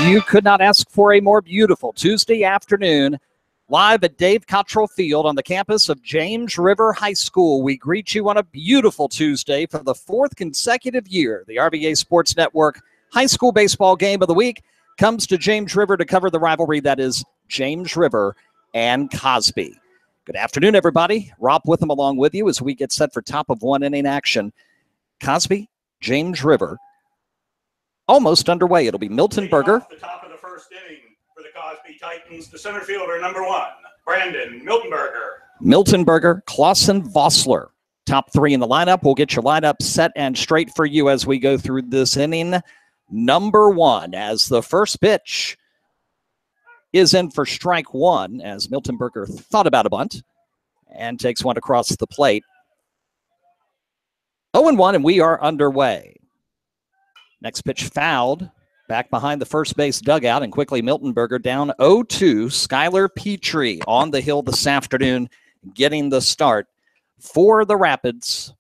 You could not ask for a more beautiful Tuesday afternoon. Live at Dave Cottrell Field on the campus of James River High School, we greet you on a beautiful Tuesday for the fourth consecutive year. The RVA Sports Network High School Baseball Game of the Week comes to James River to cover the rivalry that is James River and Cosby. Good afternoon, everybody. Rob Witham along with you as we get set for top of one inning action. Cosby, James River, almost underway. It'll be Milton Berger. The top of the first inning for the Cosby Titans, the center fielder, number 1, Brandon Miltenberger. Miltenberger, Clausen, Vossler. Top three in the lineup. We'll get your lineup set and straight for you as we go through this inning. Number 1, as the first pitch is in for strike 1, as Miltenberger thought about a bunt and takes one across the plate. 0-1, and we are underway. Next pitch fouled back behind the first base dugout, and quickly Miltenberger down 0-2. Skylar Petrie on the hill this afternoon, getting the start for the Rapids,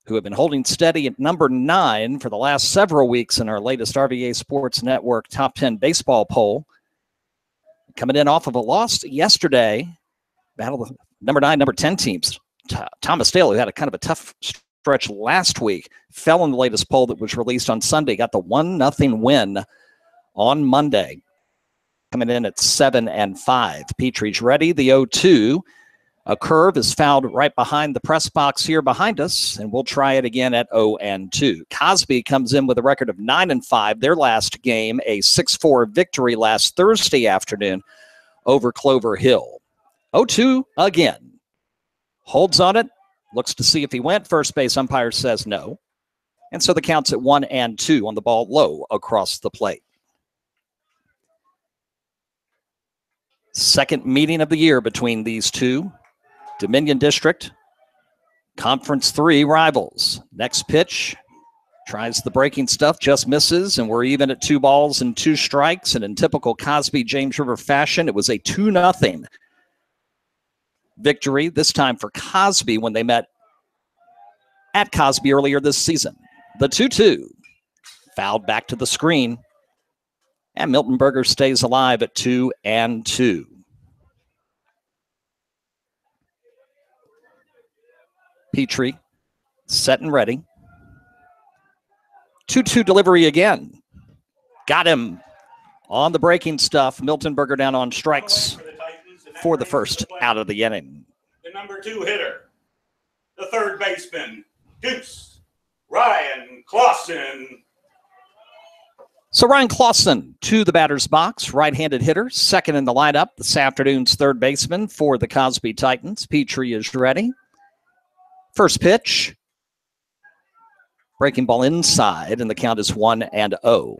who have been holding steady at number 9 for the last several weeks in our latest RVA Sports Network Top 10 baseball poll. Coming in off of a loss yesterday, battle of number 9, number 10 teams. Thomas Dale, who had a kind of a tough stretch last week, fell in the latest poll that was released on Sunday, got the 1-0 win on Monday, coming in at 7-5. Petrie's ready. The 0-2. A curve is fouled right behind the press box here behind us, and we'll try it again at 0-2. Cosby comes in with a record of 9-5. Their last game, a 6-4 victory last Thursday afternoon over Clover Hill. 0-2 again. Holds on it. Looks to see if he went. First base umpire says no. And so the count's at 1-2 on the ball low across the plate. Second meeting of the year between these two. Dominion District, Conference 3 rivals. Next pitch, tries the breaking stuff, just misses, and we're even at 2 balls and 2 strikes. And in typical Cosby James River fashion, it was a 2-0 victory, this time for Cosby when they met at Cosby earlier this season. The 2-2, fouled back to the screen, and Miltenberger stays alive at 2-2. Petrie, set and ready. 2-2 delivery again. Got him on the breaking stuff. Miltenberger down on strikes for the first out of the inning. The number 2 hitter, the third baseman, Deuce Ryan Clausen. So Ryan Clausen to the batter's box, right-handed hitter, second in the lineup this afternoon's third baseman for the Cosby Titans. Petrie is ready. First pitch, breaking ball inside, and the count is 1-0.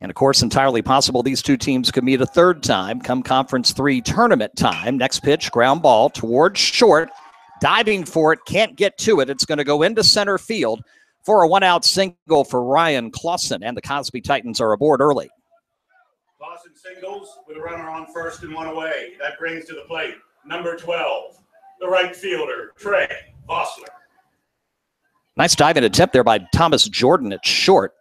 And, of course, entirely possible these two teams could meet a third time come Conference 3 tournament time. Next pitch, ground ball towards short, diving for it, can't get to it. It's going to go into center field for a 1-out single for Ryan Clausen, and the Cosby Titans are aboard early. Clausen singles with a runner on first and 1 away. That brings to the plate number 12. The right fielder, Trey Vossler. Nice diving attempt there by Thomas Jordan at short.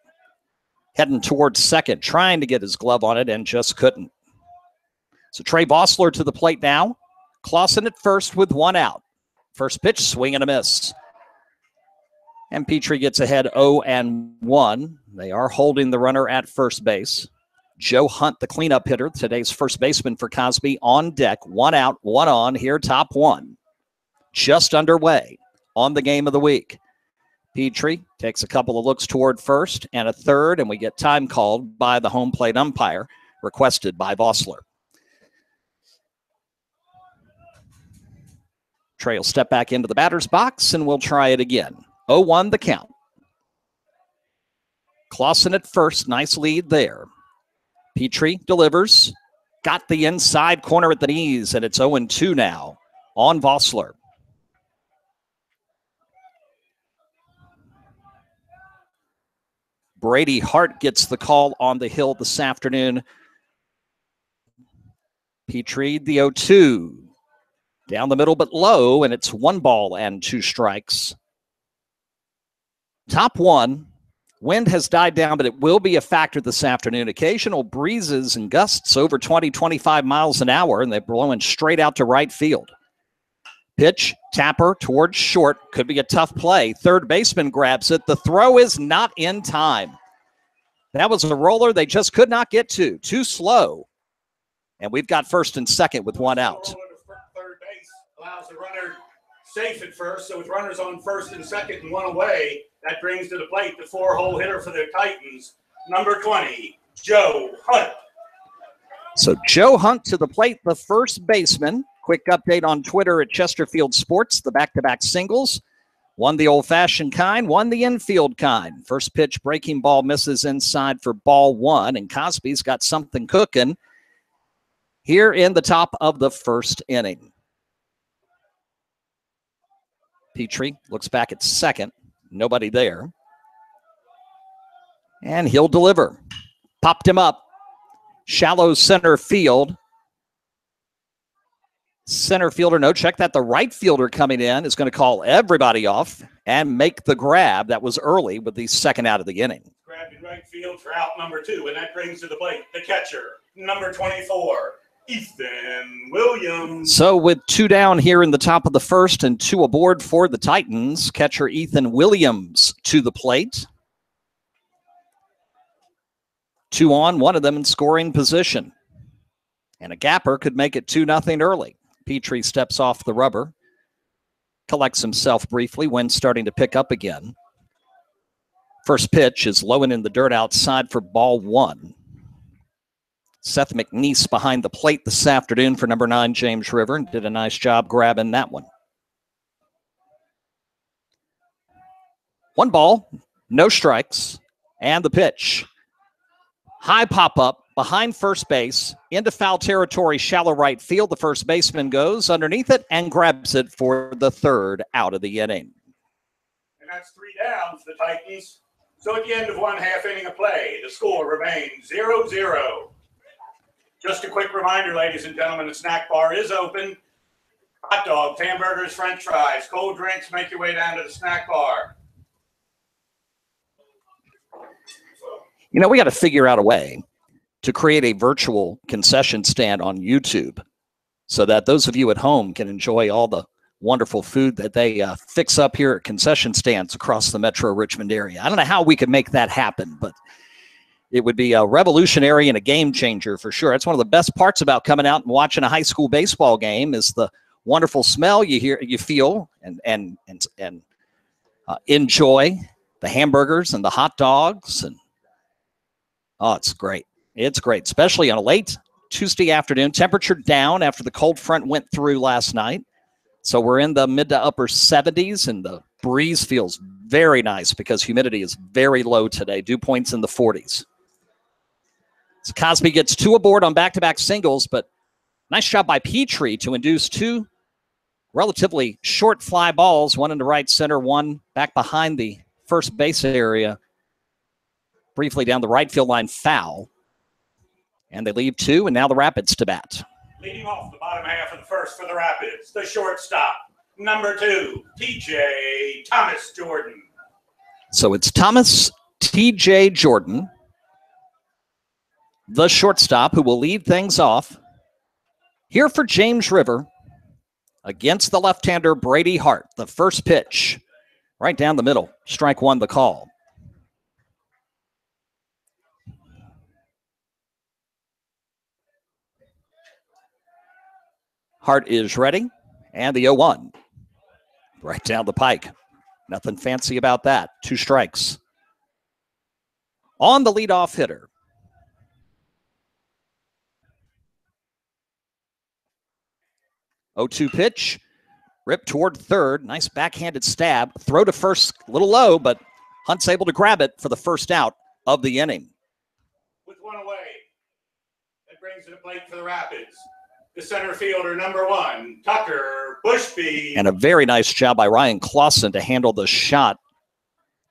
Heading towards second, trying to get his glove on it and just couldn't. So Trey Vossler to the plate now. Clausen at first with 1 out. First pitch, swing and a miss. And Petrie gets ahead 0-1. They are holding the runner at first base. Joe Hunt, the cleanup hitter, today's first baseman for Cosby, on deck. 1 out, 1 on here, top 1. Just underway on the game of the week. Petrie takes a couple of looks toward first and a third, and we get time called by the home plate umpire, requested by Vossler. Trey will step back into the batter's box, and we'll try it again. 0-1 the count. Clausen at first, nice lead there. Petrie delivers, got the inside corner at the knees, and it's 0-2 now on Vossler. Brady Hart gets the call on the hill this afternoon. Petrie, the 0-2. Down the middle but low, and it's 1 ball and 2 strikes. Top 1, Wind has died down, but it will be a factor this afternoon. Occasional breezes and gusts over 20, 25 miles an hour, and they're blowing straight out to right field. Pitch, tapper towards short. Could be a tough play. Third baseman grabs it. The throw is not in time. That was a roller they just could not get to. Too slow. And we've got first and second with one out. Third base allows the runner safe at first. So with runners on first and second and one away, that brings to the plate the 4-hole hitter for the Titans, number 20, Joe Hunt. So Joe Hunt to the plate, the first baseman. Quick update on Twitter at Chesterfield Sports, the back-to-back singles. One the old-fashioned kind, one the infield kind. First pitch, breaking ball misses inside for ball one, and Cosby's got something cooking here in the top of the first inning. Petrie looks back at second. Nobody there. And he'll deliver. Popped him up. Shallow center field. Center fielder, no, check that. The right fielder coming in is going to call everybody off and make the grab. That was early with the second out of the inning. Grabbed in right field for out number 2, and that brings to the plate the catcher, number 24, Ethan Williams. So with 2 down here in the top of the first and 2 aboard for the Titans, catcher Ethan Williams to the plate. 2 on, one of them in scoring position. And a gapper could make it 2-0 early. Petrie steps off the rubber, collects himself briefly, wind starting to pick up again. First pitch is low and in the dirt outside for ball one. Seth McNeese behind the plate this afternoon for number 9, James River, and did a nice job grabbing that one. 1 ball, no strikes, and the pitch. High pop-up behind first base, into foul territory, shallow right field. The first baseman goes underneath it and grabs it for the third out of the inning. And that's 3 down for the Titans. So at the end of 1/2 inning of play, the score remains 0-0. Just a quick reminder, ladies and gentlemen, the snack bar is open. Hot dogs, hamburgers, french fries, cold drinks, make your way down to the snack bar. You know, we got to figure out a way to create a virtual concession stand on YouTube so that those of you at home can enjoy all the wonderful food that they fix up here at concession stands across the Metro Richmond area. I don't know how we could make that happen, but it would be a revolutionary and a game changer for sure. It's one of the best parts about coming out and watching a high school baseball game is the wonderful smell you hear, you feel, and enjoy the hamburgers and the hot dogs. And oh, it's great. It's great, especially on a late Tuesday afternoon. Temperature down after the cold front went through last night. So we're in the mid to upper 70s, and the breeze feels very nice because humidity is very low today. Dew points in the 40s. So Cosby gets 2 aboard on back-to-back singles, but nice job by Petrie to induce 2 relatively short fly balls, one into right center, one back behind the first base area, briefly down the right field line, foul. And they leave 2, and now the Rapids to bat. Leading off the bottom half of the first for the Rapids, the shortstop, number 2, T.J. Thomas Jordan. So it's Thomas T.J. Jordan, the shortstop, who will lead things off here for James River against the left-hander Brady Hart. The first pitch right down the middle. Strike 1 the call. Hart is ready, and the 0-1 right down the pike. Nothing fancy about that. 2 strikes. On the leadoff hitter, 0-2 pitch, ripped toward third. Nice backhanded stab. Throw to first, a little low, but Hunt's able to grab it for the first out of the inning. With 1 away, that brings to the plate for the Rapids. The center fielder, number 1, Tucker Bushby. And a very nice job by Ryan Clausen to handle the shot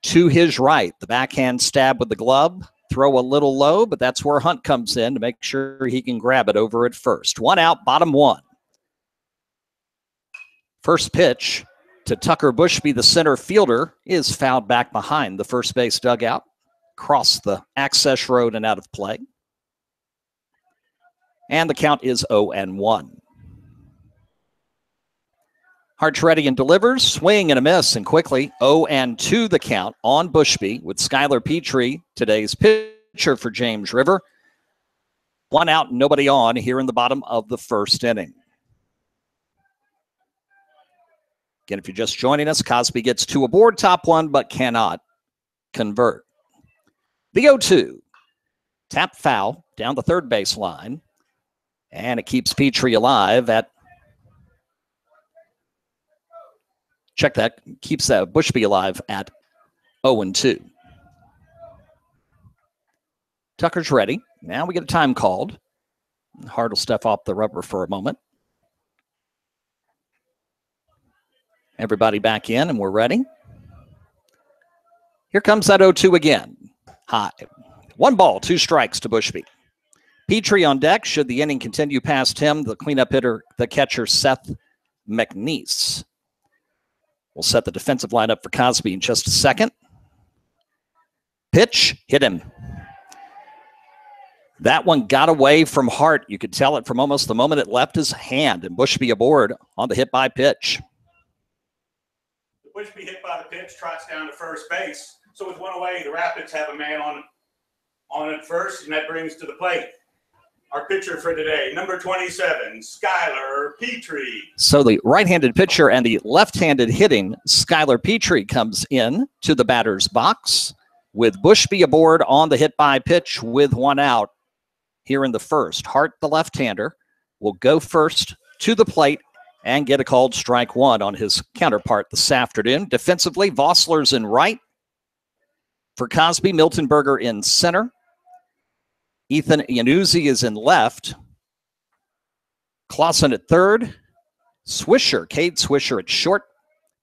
to his right. The backhand stab with the glove. Throw a little low, but that's where Hunt comes in to make sure he can grab it over at first. 1 out, bottom 1. First pitch to Tucker Bushby, the center fielder, is fouled back behind the first base dugout. across the access road and out of play. And the count is 0-1. Hart's ready and delivers. Swing and a miss, and quickly 0-2 the count on Bushby with Skylar Petrie, today's pitcher for James River. 1 out, nobody on here in the bottom of the first inning. Again, if you're just joining us, Cosby gets 2 aboard, top 1, but cannot convert. The 0-2. Tap foul down the third base line. And it keeps Petrie alive at, check that, keeps Bushby alive at 0-2. Tucker's ready. Now we get a time called. Hart will step off the rubber for a moment. Everybody back in, and we're ready. Here comes that 0-2 again. High. 1 ball, 2 strikes to Bushby. Petrie on deck. Should the inning continue past him, the cleanup hitter, the catcher, Seth McNeese. We'll set the defensive lineup for Cosby in just a second. Pitch, hit him. That one got away from Hart. You could tell it from almost the moment it left his hand, and Bushby aboard on the hit by pitch. Bushby hit by the pitch, trots down to first base. So with 1 away, the Rapids have a man on at first, and that brings to the plate our pitcher for today, number 27, Skylar Petrie. So the right-handed pitcher and the left-handed hitting Skylar Petrie comes in to the batter's box with Bushby aboard on the hit by pitch with 1 out here in the first. Hart, the left-hander, will go first to the plate and get a called strike 1 on his counterpart this afternoon. Defensively, Vossler's in right. For Cosby, Miltenberger in center. Ethan Iannuzzi is in left. Clausen at third. Cade Swisher at short.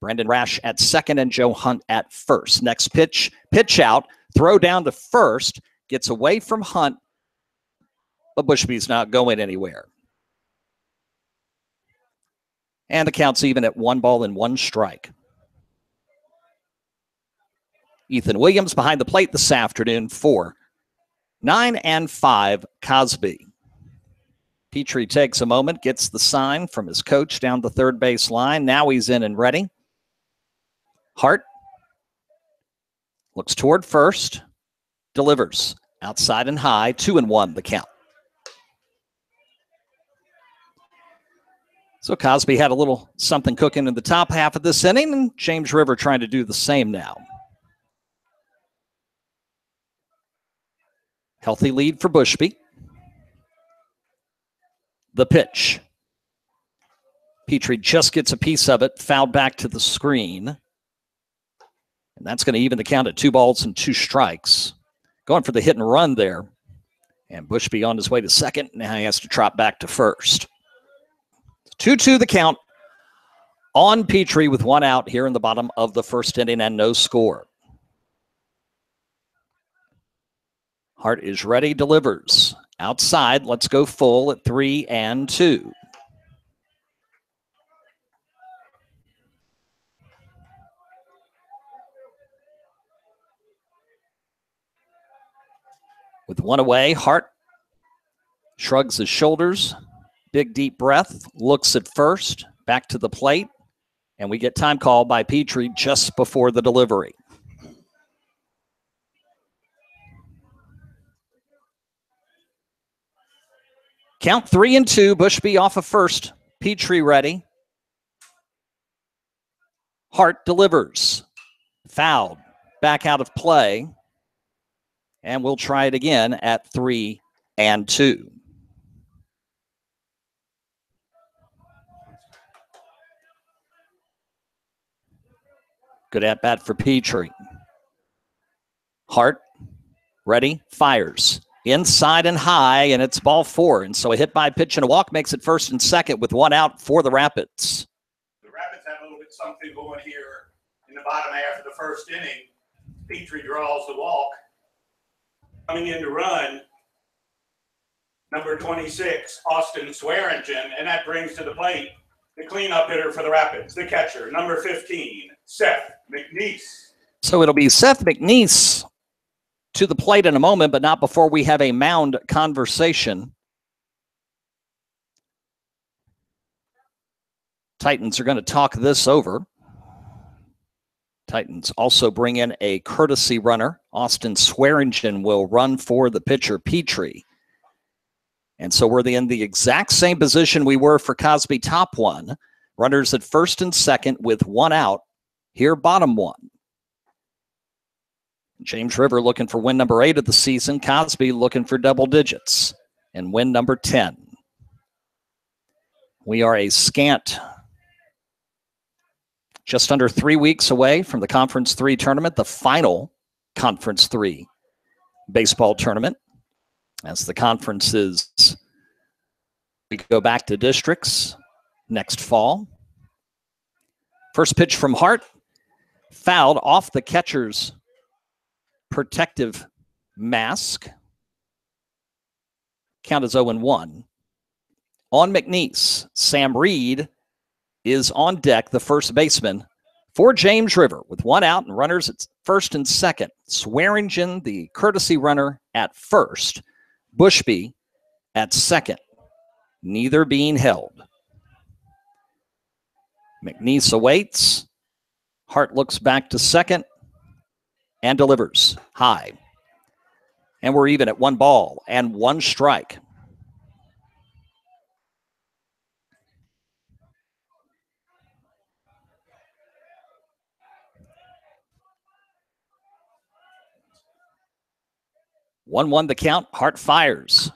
Brendan Rash at second, and Joe Hunt at first. Next pitch out, throw down to first. Gets away from Hunt, but Bushby's not going anywhere. And the count's even at 1 ball and 1 strike. Ethan Williams behind the plate this afternoon for 9-5 Cosby. Petrie takes a moment, gets the sign from his coach down the third base line. Now he's in and ready. Hart looks toward first, delivers outside and high, 2-1 the count. So Cosby had a little something cooking in the top half of this inning, and James River trying to do the same now. Healthy lead for Bushby. The pitch. Petrie just gets a piece of it, fouled back to the screen. And that's going to even the count at 2 balls and 2 strikes. Going for the hit and run there. And Bushby on his way to second. Now he has to trot back to first. 2-2 the count on Petrie with 1 out here in the bottom of the first inning and no score. Hart is ready, delivers. Outside, let's go full at 3-2. With 1 away, Hart shrugs his shoulders, big deep breath, looks at first, back to the plate, and we get time called by Petrie just before the delivery. Count 3-2, Bushby off of first. Petrie ready. Hart delivers. Fouled. Back out of play. And we'll try it again at 3-2. Good at bat for Petrie. Hart ready, fires. Inside and high, and it's ball 4. And so a hit by pitch and a walk makes it first and second with 1 out for the Rapids. The Rapids have a little bit something going here in the bottom half of the first inning. Petrie draws the walk. Coming in to run, number 26, Austin Swearingen, and that brings to the plate the cleanup hitter for the Rapids, the catcher, number 15, Seth McNeese. So it'll be Seth McNeese to the plate in a moment, but not before we have a mound conversation. Titans are going to talk this over. Titans also bring in a courtesy runner. Austin Swearingen will run for the pitcher, Petrie. And so we're in the exact same position we were for Cosby top one. Runners at first and second with one out. Here, bottom one. James River looking for win number 8 of the season. Cosby looking for double digits and win number 10. We are a scant just under 3 weeks away from the Conference 3 tournament, the final Conference 3 baseball tournament. As the conferences, we go back to districts next fall. First pitch from Hart, fouled off the catcher's protective mask. Count is 0-1. On McNeese, Sam Reed is on deck, the first baseman for James River, with one out and runners at first and second. Swearingen, the courtesy runner, at first. Bushby at second, neither being held. McNeese awaits. Hart looks back to second and delivers high. And we're even at 1 ball and 1 strike. One the count. Hart fires.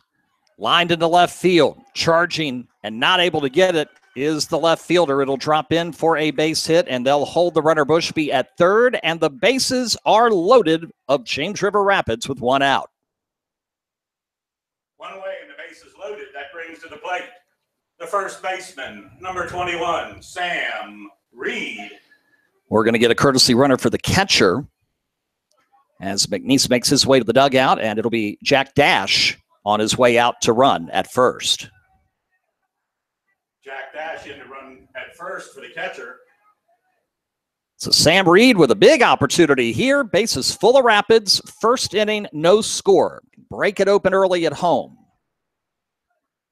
Lined into left field. Charging and not able to get it is the left fielder. It'll drop in for a base hit, and they'll hold the runner Bushby at third, and the bases are loaded of James River Rapids with 1 out. 1 away and the bases loaded. That brings to the plate the first baseman, number 21, Sam Reed. We're going to get a courtesy runner for the catcher as McNeese makes his way to the dugout, and it'll be Jack Dash on his way out to run at first. Jack Dash in to run at first for the catcher. So Sam Reed with a big opportunity here. Bases full of Rapids. First inning, no score. Break it open early at home.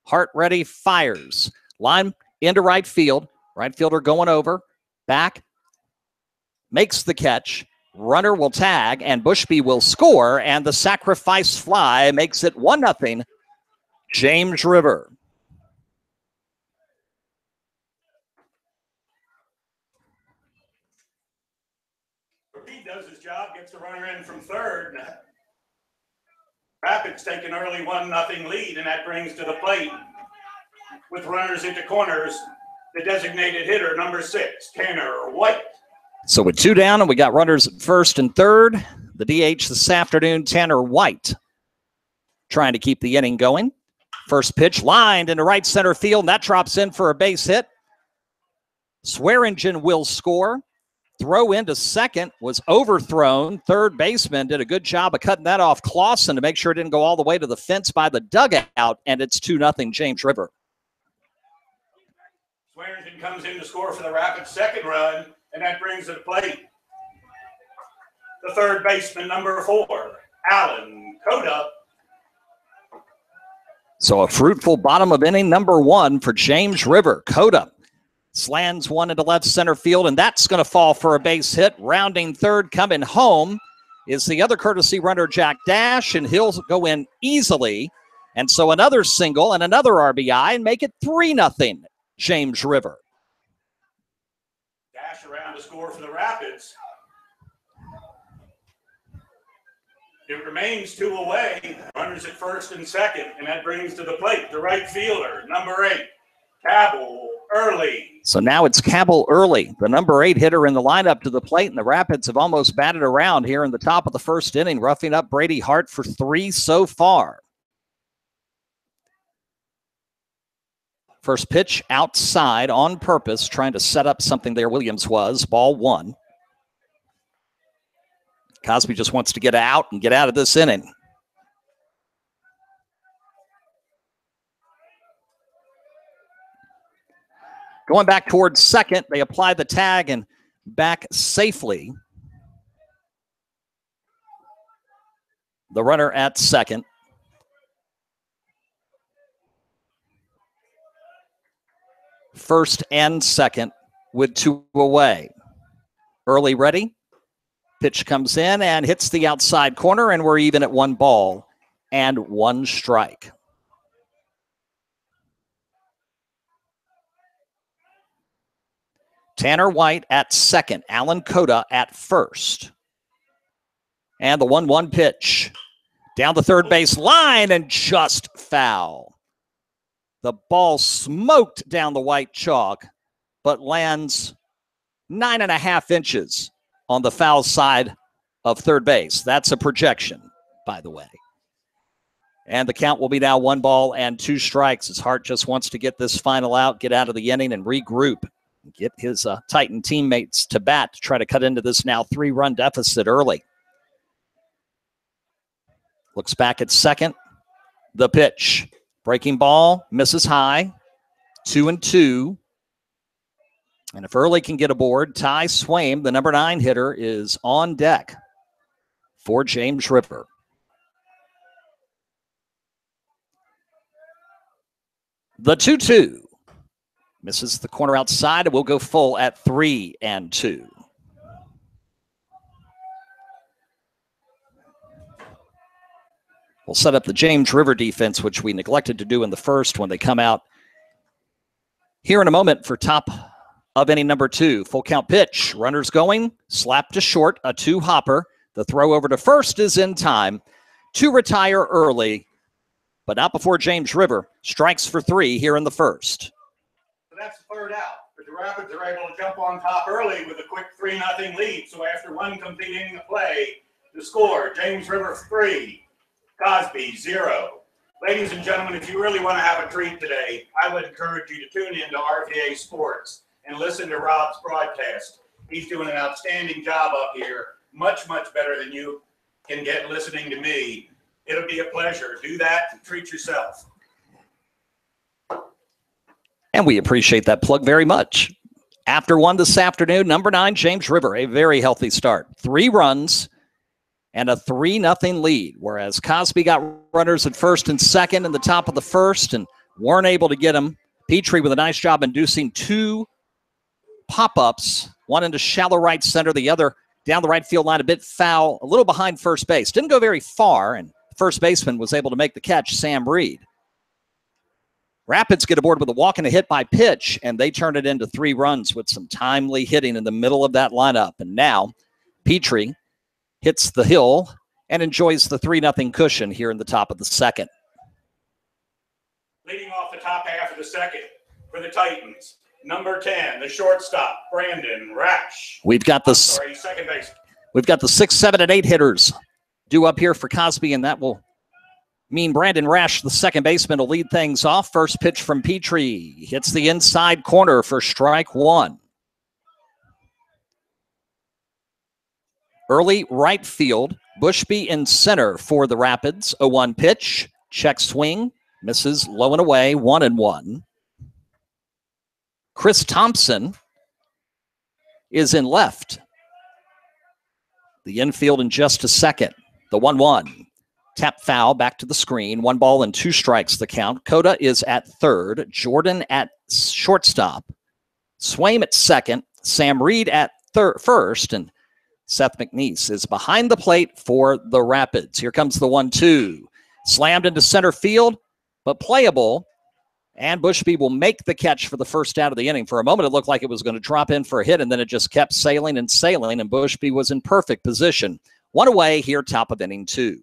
Hart ready, fires. Line into right field. Right fielder going over. Back. Makes the catch. Runner will tag, and Bushby will score, and the sacrifice fly makes it 1-0. James River. Reed does his job, gets the runner in from third. Rapids take an early 1-0 lead, and that brings to the plate, with runners into corners, the designated hitter, number 6, Tanner White. So with 2 down, and we got runners at first and third. The DH this afternoon, Tanner White, trying to keep the inning going. First pitch lined into right center field, and that drops in for a base hit. Swearingen will score. Throw into second was overthrown. Third baseman did a good job of cutting that off Clausen to make sure it didn't go all the way to the fence by the dugout, and it's 2-0 James River. Swearingen comes in to score for the Rapids' second run, and that brings to the plate the third baseman, number 4, Alan Coda. So a fruitful bottom of inning number 1 for James River. Coda slams one into left center field, and that's going to fall for a base hit. Rounding third, coming home is the other courtesy runner, Jack Dash, and he'll go in easily. And so another single and another RBI and make it 3-0 James River. Dash around to score for the Rapids. It remains 2 away. Runners at first and second, and that brings to the plate the right fielder, number 8, Cabell Early. So now it's Cabell Early, the number 8 hitter in the lineup, to the plate, and the Rapids have almost batted around here in the top of the first inning, roughing up Brady Hart for 3 so far. First pitch outside on purpose, trying to set up something there. Williams was. Ball 1. Cosby just wants to get out and get out of this inning. Going back towards second, they apply the tag and back safely. the runner at second. First and second with 2 away. Early ready. Pitch comes in and hits the outside corner, and we're even at 1 ball and 1 strike. Tanner White at second. Alan Cota at first. And the 1-1 pitch. Down the third base line and just foul. The ball smoked down the white chalk, but lands 9.5 inches on the foul side of third base. That's a projection, by the way. And the count will be now 1 ball and 2 strikes as Hart just wants to get this final out, get out of the inning, and regroup. Get his Titan teammates to bat to try to cut into this now 3-run deficit early. Looks back at second. The pitch. Breaking ball, misses high. 2-2. And if Early can get aboard, Ty Swaim, the number 9 hitter, is on deck for James River. The 2-2. Misses the corner outside, and we'll go full at 3-2. We'll set up the James River defense, which we neglected to do in the first when they come out here in a moment for top of inning number 2. Full count pitch. Runners going. Slap to short. A 2-hopper. The throw over to first is in time to retire early, but not before James River strikes for 3 here in the first. So that's the third out. But the Rapids are able to jump on top early with a quick 3-0 lead. So after 1 complete inning of play, the score, James River 3, Cosby 0. Ladies and gentlemen, if you really want to have a treat today, I would encourage you to tune in to RVA Sports and listen to Rob's broadcast. He's doing an outstanding job up here, much, much better than you can get listening to me. It'll be a pleasure. Do that and treat yourself. And we appreciate that plug very much. After 1 this afternoon, number 9, James River, a very healthy start. 3 runs and a 3-0 lead, whereas Cosby got runners at first and second in the top of the first and weren't able to get them. Petrie with a nice job inducing 2 pop-ups, one into shallow right center, the other down the right field line, a bit foul, a little behind first base. Didn't go very far, and first baseman was able to make the catch, Sam Reed. Rapids get aboard with a walk and a hit by pitch, and they turn it into 3 runs with some timely hitting in the middle of that lineup. And now Petrie hits the hill and enjoys the 3-0 cushion here in the top of the second. Leading off the top half of the second for the Titans, number 10, the shortstop, Brandon Rash. We've got the second base. We've got the 6, 7, and 8 hitters due up here for Cosby, and that will mean Brandon Rash, the second baseman, will lead things off. First pitch from Petrie hits the inside corner for strike 1. Early right field, Bushby in center for the Rapids. 0-1 pitch, check swing, misses low and away, 1-1. Chris Thompson is in left. The infield in just a second. The 1-1. Tap foul back to the screen. 1 ball and 2 strikes the count. Cota is at third. Jordan at shortstop. Swaim at second. Sam Reed at first. And Seth McNeese is behind the plate for the Rapids. Here comes the 1-2. Slammed into center field, but playable. And Bushby will make the catch for the first out of the inning. For a moment, it looked like it was going to drop in for a hit, and then it just kept sailing and sailing, and Bushby was in perfect position. 1 away here, top of inning 2.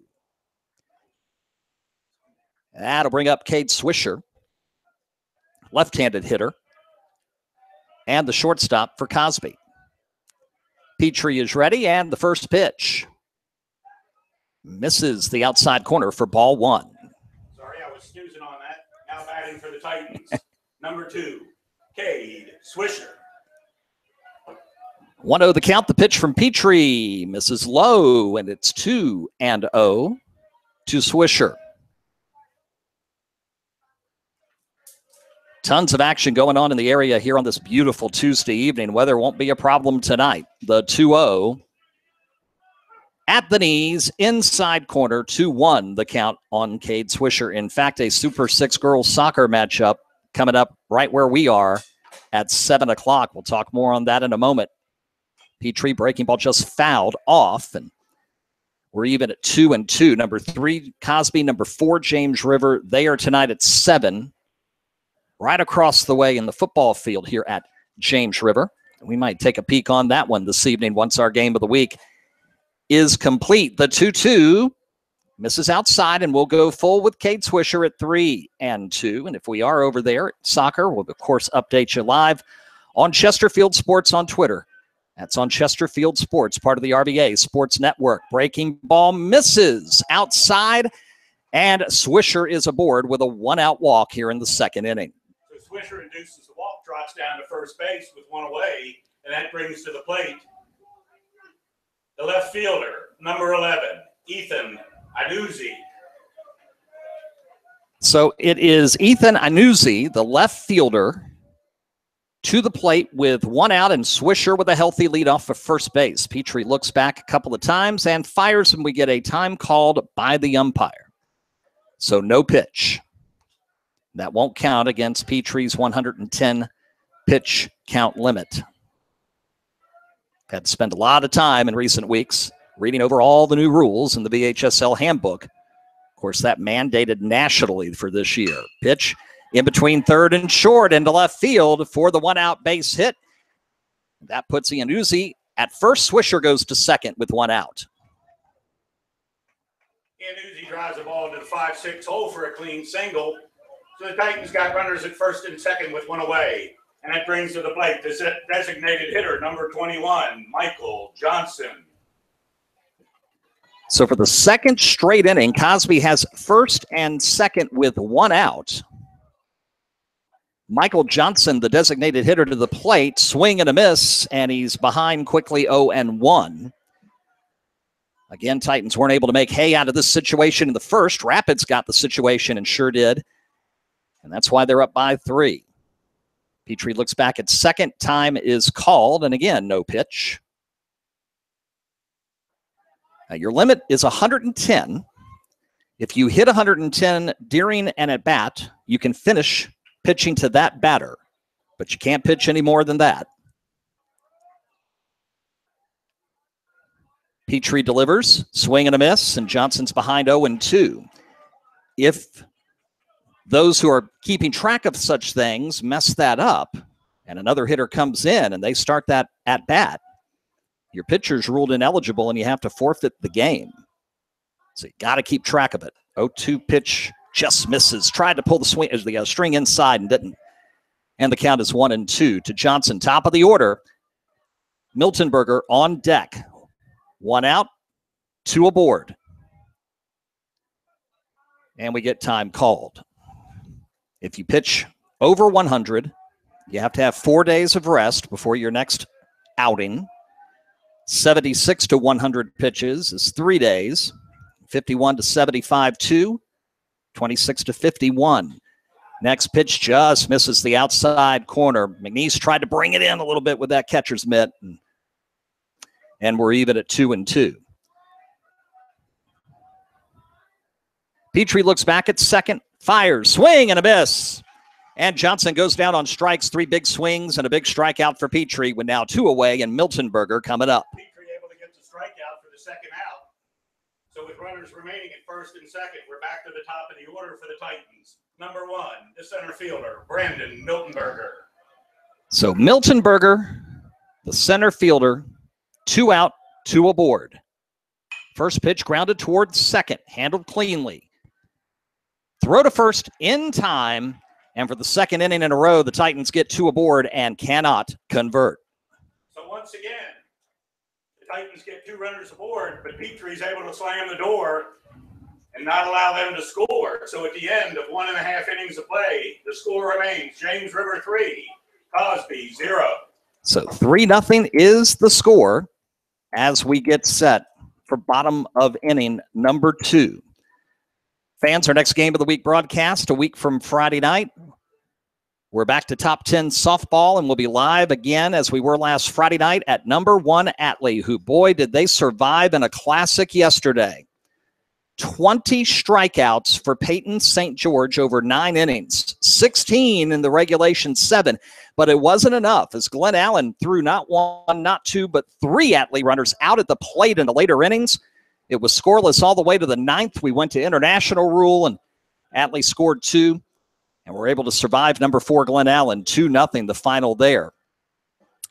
That'll bring up Cade Swisher, left-handed hitter, and the shortstop for Cosby. Petrie is ready, and the first pitch misses the outside corner for ball 1. Sorry, I was snoozing on that. Now batting for the Titans, number 2, Cade Swisher. 1-0 the count. The pitch from Petrie misses low, and it's 2-0 to Swisher. Tons of action going on in the area here on this beautiful Tuesday evening. Weather won't be a problem tonight. The 2-0 at the knees, inside corner, 2-1 the count on Cade Swisher. In fact, a Super 6 girls soccer matchup coming up right where we are at 7 o'clock. We'll talk more on that in a moment. Petrie breaking ball just fouled off, and we're even at 2-2. Number 3, Cosby. Number 4, James River. They are tonight at 7, right across the way in the football field here at James River. We might take a peek on that one this evening once our game of the week is complete. The 2-2 misses outside, and we'll go full with Cade Swisher at 3-2. And if we are over there at soccer, we'll, of course, update you live on Chesterfield Sports on Twitter. That's on Chesterfield Sports, part of the RVA Sports Network. Breaking ball misses outside, and Swisher is aboard with a 1-out walk here in the second inning. So Swisher induces the walk, trots down to first base with 1 away, and that brings to the plate the left fielder, number 11, Ethan Anuzzi. So it is Ethan Anuzzi, the left fielder, to the plate with 1 out, and Swisher with a healthy lead off of first base. Petrie looks back a couple of times and fires, and we get a time called by the umpire. So no pitch. That won't count against Petrie's 110 pitch count limit. Had to spend a lot of time in recent weeks reading over all the new rules in the VHSL handbook. Of course, that mandated nationally for this year. Pitch in between third and short into left field for the 1-out base hit. That puts Iannuzzi at first. Swisher goes to second with 1 out. Iannuzzi drives the ball into the 5-6 hole for a clean single. So the Titans got runners at first and second with 1 away. And that brings to the plate the designated hitter, number 21, Michael Johnson. So for the second straight inning, Cosby has first and second with 1 out. Michael Johnson, the designated hitter, to the plate, swing and a miss, and he's behind quickly 0-1. Again, Titans weren't able to make hay out of this situation in the first. Rapids got the situation and sure did, and that's why they're up by 3. Petrie looks back at second. Time is called, and again, no pitch. Now, your limit is 110. If you hit 110 during an at-bat, you can finish pitching to that batter, but you can't pitch any more than that. Petrie delivers, swing and a miss, and Johnson's behind 0-2. If those who are keeping track of such things mess that up, and another hitter comes in and they start that at bat, your pitcher's ruled ineligible and you have to forfeit the game. So you got to keep track of it. 0-2 pitch just misses. Tried to pull the string inside and didn't. And the count is 1-2 to Johnson. Top of the order. Miltonberger on deck. 1 out, 2 aboard. And we get time called. If you pitch over 100, you have to have 4 days of rest before your next outing. 76 to 100 pitches is 3 days. 51 to 75, 2. 26 to 51. Next pitch just misses the outside corner. McNeese tried to bring it in a little bit with that catcher's mitt. And we're even at 2-2. Petrie looks back at second. Fires, swing, and a miss. And Johnson goes down on strikes. 3 big swings and a big strikeout for Petrie, with now 2 away and Miltonberger coming up. Petrie able to get the strikeout for the second out. So with runners remaining at first and second, we're back to the top of the order for the Titans. Number 1, the center fielder, Brandon Miltonberger. So Miltonberger, the center fielder, 2 out, 2 aboard. First pitch grounded towards second, handled cleanly. Throw to first in time, and for the second inning in a row, the Titans get 2 aboard and cannot convert. So once again, the Titans get 2 runners aboard, but Petrie's able to slam the door and not allow them to score. So at the end of 1.5 innings of play, the score remains James River 3, Cosby 0. So 3-0 is the score as we get set for bottom of inning number 2. Fans, our next game of the week broadcast a week from Friday night We're back to top 10 softball, and we'll be live again as we were last Friday night at number 1 Atlee, who, boy, did they survive in a classic yesterday. 20 strikeouts for Peyton St. George over 9 innings, 16 in the regulation 7, but it wasn't enough as Glenn Allen threw not 1, not 2, but 3 Atlee runners out at the plate in the later innings. It was scoreless all the way to the 9th. We went to international rule, and Atlee scored 2. And we're able to survive number 4, Glen Allen, 2-0 the final there.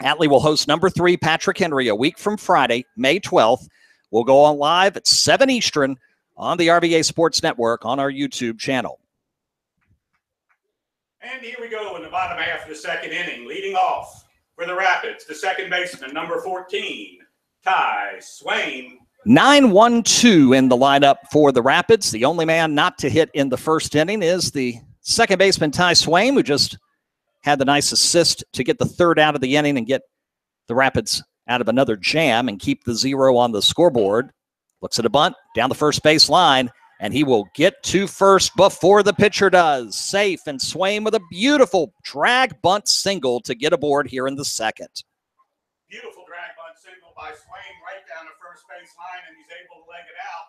Atlee will host number 3, Patrick Henry, a week from Friday, May 12th. We'll go on live at 7 Eastern on the RVA Sports Network on our YouTube channel. And here we go in the bottom half of the second inning. Leading off for the Rapids, the second baseman, number 14, Ty Swain. 9-1-2 in the lineup for the Rapids. The only man not to hit in the first inning is the second baseman, Ty Swain, who just had the nice assist to get the third out of the inning and get the Rapids out of another jam and keep the 0 on the scoreboard. Looks at a bunt down the first base line, and he will get to first before the pitcher does. Safe, and Swain with a beautiful drag bunt single to get aboard here in the second. Beautiful drag bunt single by Swain right down the first base line, and he's able to leg it out.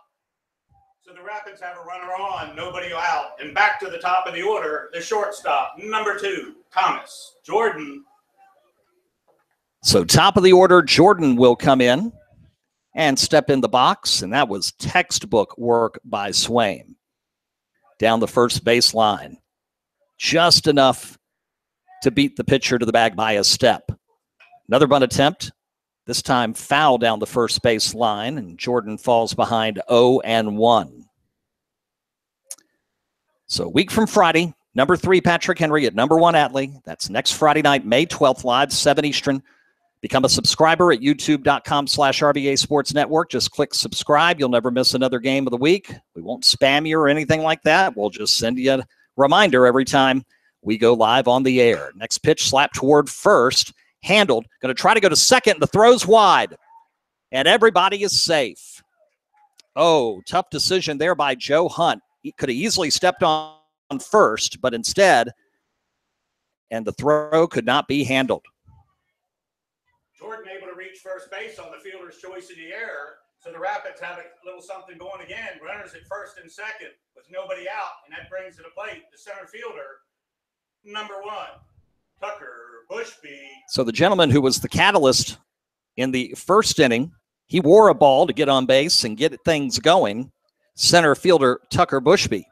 So the Rapids have a runner on, nobody out. And back to the top of the order, the shortstop, number 2, Thomas Jordan. So top of the order, Jordan will come in and step in the box, and that was textbook work by Swain. Down the first base line. Just enough to beat the pitcher to the bag by a step. Another bunt attempt. This time foul down the first base line, and Jordan falls behind 0-1. So a week from Friday, number 3 Patrick Henry at number 1 Atlee. That's next Friday night, May 12th, live, 7 Eastern. Become a subscriber at youtube.com/RVA Sports Network. Just click subscribe. You'll never miss another game of the week. We won't spam you or anything like that. We'll just send you a reminder every time we go live on the air. Next pitch, slap toward first. Handled, going to try to go to second. The throw's wide, and everybody is safe. Oh, tough decision there by Joe Hunt. He could have easily stepped on first, but instead, and the throw could not be handled. Jordan able to reach first base on the fielder's choice in the air, so the Rapids have a little something going again. Runners at first and second with nobody out, and that brings to the plate the center fielder, number 1, Tucker Bushby. So the gentleman who was the catalyst in the first inning, he wore a ball to get on base and get things going. Center fielder Tucker Bushby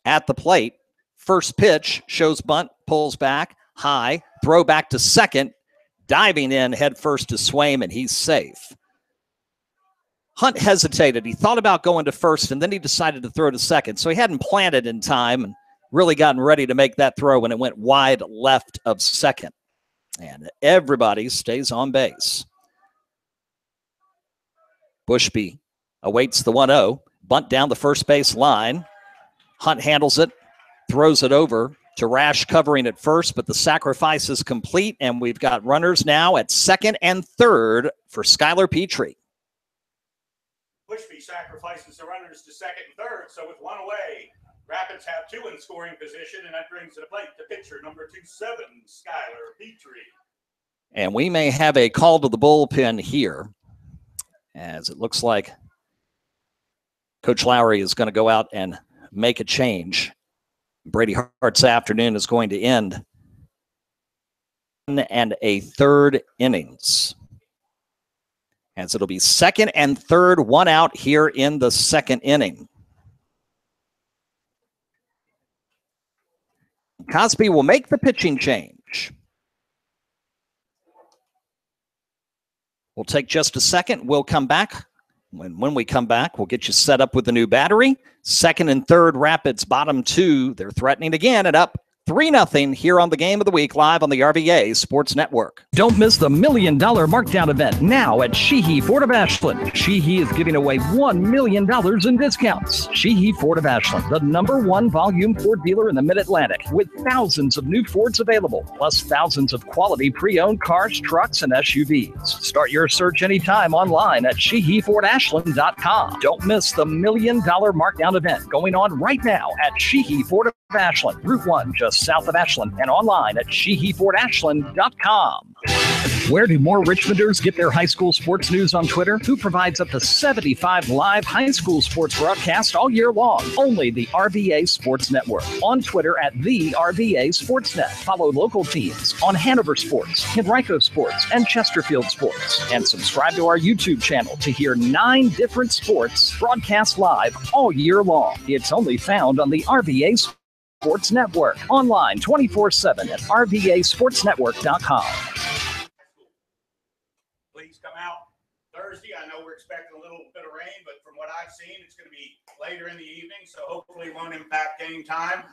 at the plate. First pitch shows bunt, pulls back, high, throw back to second, diving in head first to Swain, and he's safe. Hunt hesitated. He thought about going to first, and then he decided to throw to second. So he hadn't planted in time and really gotten ready to make that throw when it went wide left of second. And everybody stays on base. Bushby awaits the 1-0. Bunt down the first base line. Hunt handles it, throws it over to Rash covering at first, but the sacrifice is complete, and we've got runners now at second and third for Skylar Petrie. Bushby sacrifices the runners to second and third, so with 1 away, Rapids have 2 in scoring position, and that brings to the plate the pitcher, number 27, Skylar Petrie. And we may have a call to the bullpen here, as it looks like Coach Lowry is going to go out and make a change. Brady Hart's afternoon is going to end and a third innings, as it'll be second and third, 1 out here in the second inning. Cosby will make the pitching change. We'll take just a second. We'll come back. When we come back, we'll get you set up with the new battery. Second and third, Rapids bottom 2. They're threatening again and up 3-0 here on the Game of the Week live on the RVA Sports Network. Don't miss the $1 million markdown event now at Sheehy Ford of Ashland. Sheehy is giving away $1 million in discounts. Sheehy Ford of Ashland, the #1 volume Ford dealer in the Mid-Atlantic, with thousands of new Fords available, plus thousands of quality pre-owned cars, trucks, and SUVs. Start your search anytime online at SheehyFordAshland.com. Don't miss the $1 million markdown event going on right now at Sheehy Ford of Ashland, Route 1, just south of Ashland, and online at shehefortashland.com. Where do more Richmonders get their high school sports news on Twitter? Who provides up to 75 live high school sports broadcasts all year long? Only the RVA Sports Network. On Twitter at the RVA Sports Net. Follow local teams on Hanover Sports, Henrico Sports, and Chesterfield Sports. And subscribe to our YouTube channel to hear 9 different sports broadcast live all year long. It's only found on the RVA Sports Network. Online 24/7 at rvasportsnetwork.com. Please come out Thursday. I know we're expecting a little bit of rain, but from what I've seen, it's going to be later in the evening, so hopefully it won't impact game time.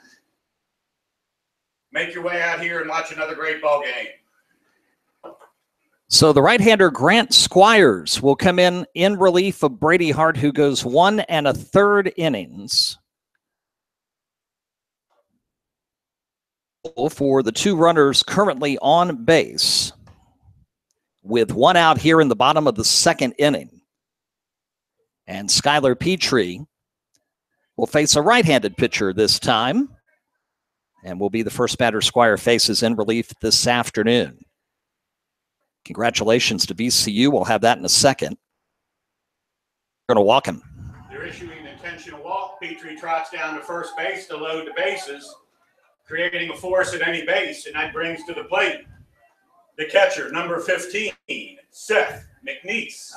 Make your way out here and watch another great ball game. So the right-hander Grant Squires will come in relief of Brady Hart, who goes 1 1/3 innings. For the 2 runners currently on base, with 1 out here in the bottom of the 2nd inning. And Skylar Petrie will face a right-handed pitcher this time, and will be the first batter Squire faces in relief this afternoon. Congratulations to VCU. We'll have that in a second. We're going to walk him. They're issuing an intentional walk. Petrie trots down to first base to load the bases, creating a force at any base, and that brings to the plate the catcher, number 15, Seth McNeese.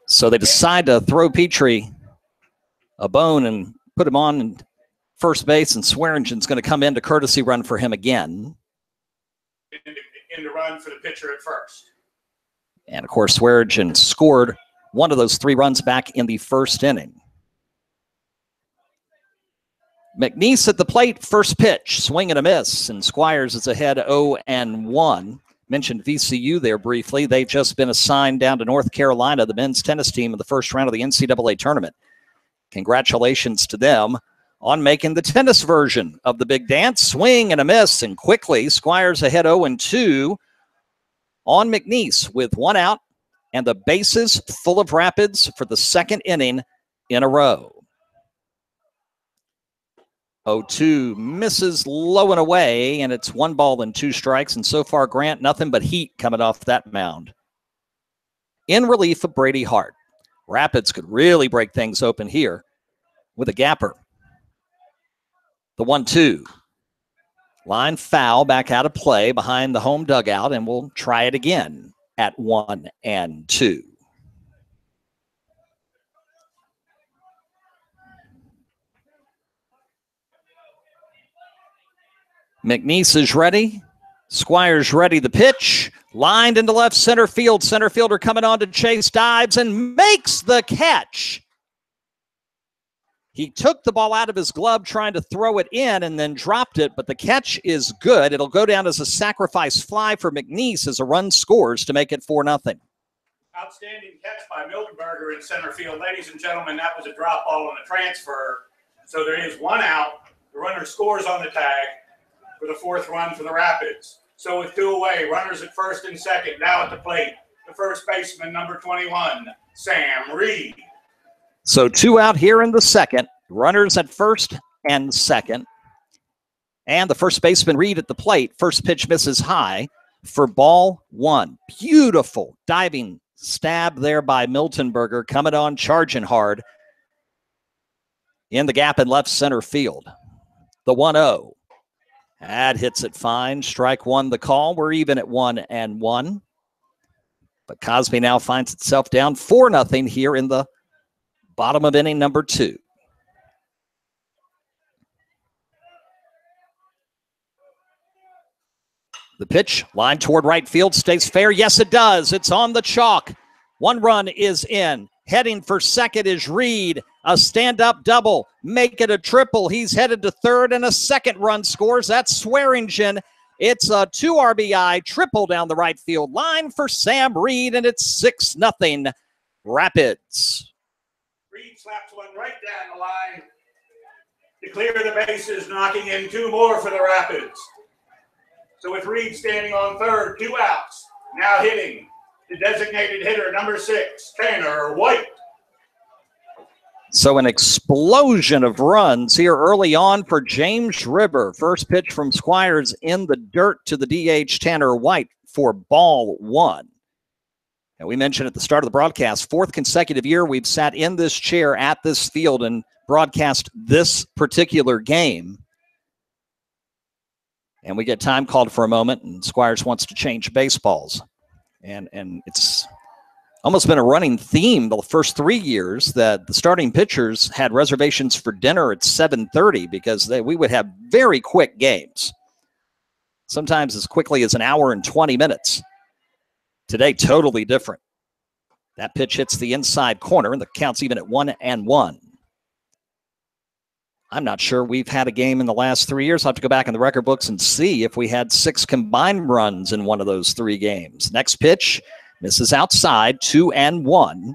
So they decide to throw Petrie a bone and put him on first base, and Swearingen's going to come in to courtesy run for him again. In the run for the pitcher at first. And, of course, Swearingen scored one of those 3 runs back in the 1st inning. McNeese at the plate, first pitch, swing and a miss, and Squires is ahead 0-1. Mentioned VCU there briefly. They've just been assigned down to North Carolina, the men's tennis team, in the first round of the NCAA tournament. Congratulations to them on making the tennis version of the big dance. Swing and a miss, and quickly Squires ahead 0-2 on McNeese with 1 out and the bases full of Rapids for the 2nd inning in a row. 0-2 misses low and away, and it's 1 ball and 2 strikes. And so far, Grant, nothing but heat coming off that mound. In relief of Brady Hart. Rapids could really break things open here with a gapper. The 1-2. Line foul, back out of play behind the home dugout, and we'll try it again at 1-2. McNeese is ready. Squires ready. The pitch lined into left center field. Center fielder coming on to chase, dives, and makes the catch. He took the ball out of his glove trying to throw it in and then dropped it, but the catch is good. It'll go down as a sacrifice fly for McNeese as a run scores to make it 4-0. Outstanding catch by Miltenberger in center field. Ladies and gentlemen, that was a drop ball on a transfer. So there is 1 out. The runner scores on the tag for the 4th run for the Rapids. So with 2 away, runners at first and second. Now at the plate, the first baseman, number 21, Sam Reed. So 2 out here in the 2nd. Runners at first and second. And the first baseman Reed at the plate. First pitch misses high for ball 1. Beautiful diving stab there by Miltenberger, coming on, charging hard in the gap in left center field. The 1-0. That hits it fine. Strike 1 the call. We're even at 1-1. But Cosby now finds itself down 4-0 here in the bottom of inning number 2. The pitch, line toward right field, stays fair. Yes, it does. It's on the chalk. 1 run is in. Heading for second is Reed. A stand-up double. Make it a triple. He's headed to third, and a 2nd run scores. That's Swearingen. It's a 2 RBI triple down the right field line for Sam Reed, and it's 6-0 Rapids. Reed slaps 1 right down the line to clear the bases, knocking in 2 more for the Rapids. So with Reed standing on third, 2 outs. Now hitting the designated hitter, number 6, Tanner White. So an explosion of runs here early on for James River. First pitch from Squires in the dirt to the DH Tanner White for ball one. And we mentioned at the start of the broadcast, fourth consecutive year we've sat in this chair at this field and broadcast this particular game. And we get time called for a moment, and Squires wants to change baseballs. And it's almost been a running theme the first 3 years that the starting pitchers had reservations for dinner at 7:30 because we would have very quick games, sometimes as quickly as an hour and 20 minutes. Today, totally different. That pitch hits the inside corner, and the count's even at 1-1. I'm not sure we've had a game in the last 3 years. I'll have to go back in the record books and see if we had 6 combined runs in one of those 3 games. Next pitch misses outside, 2-1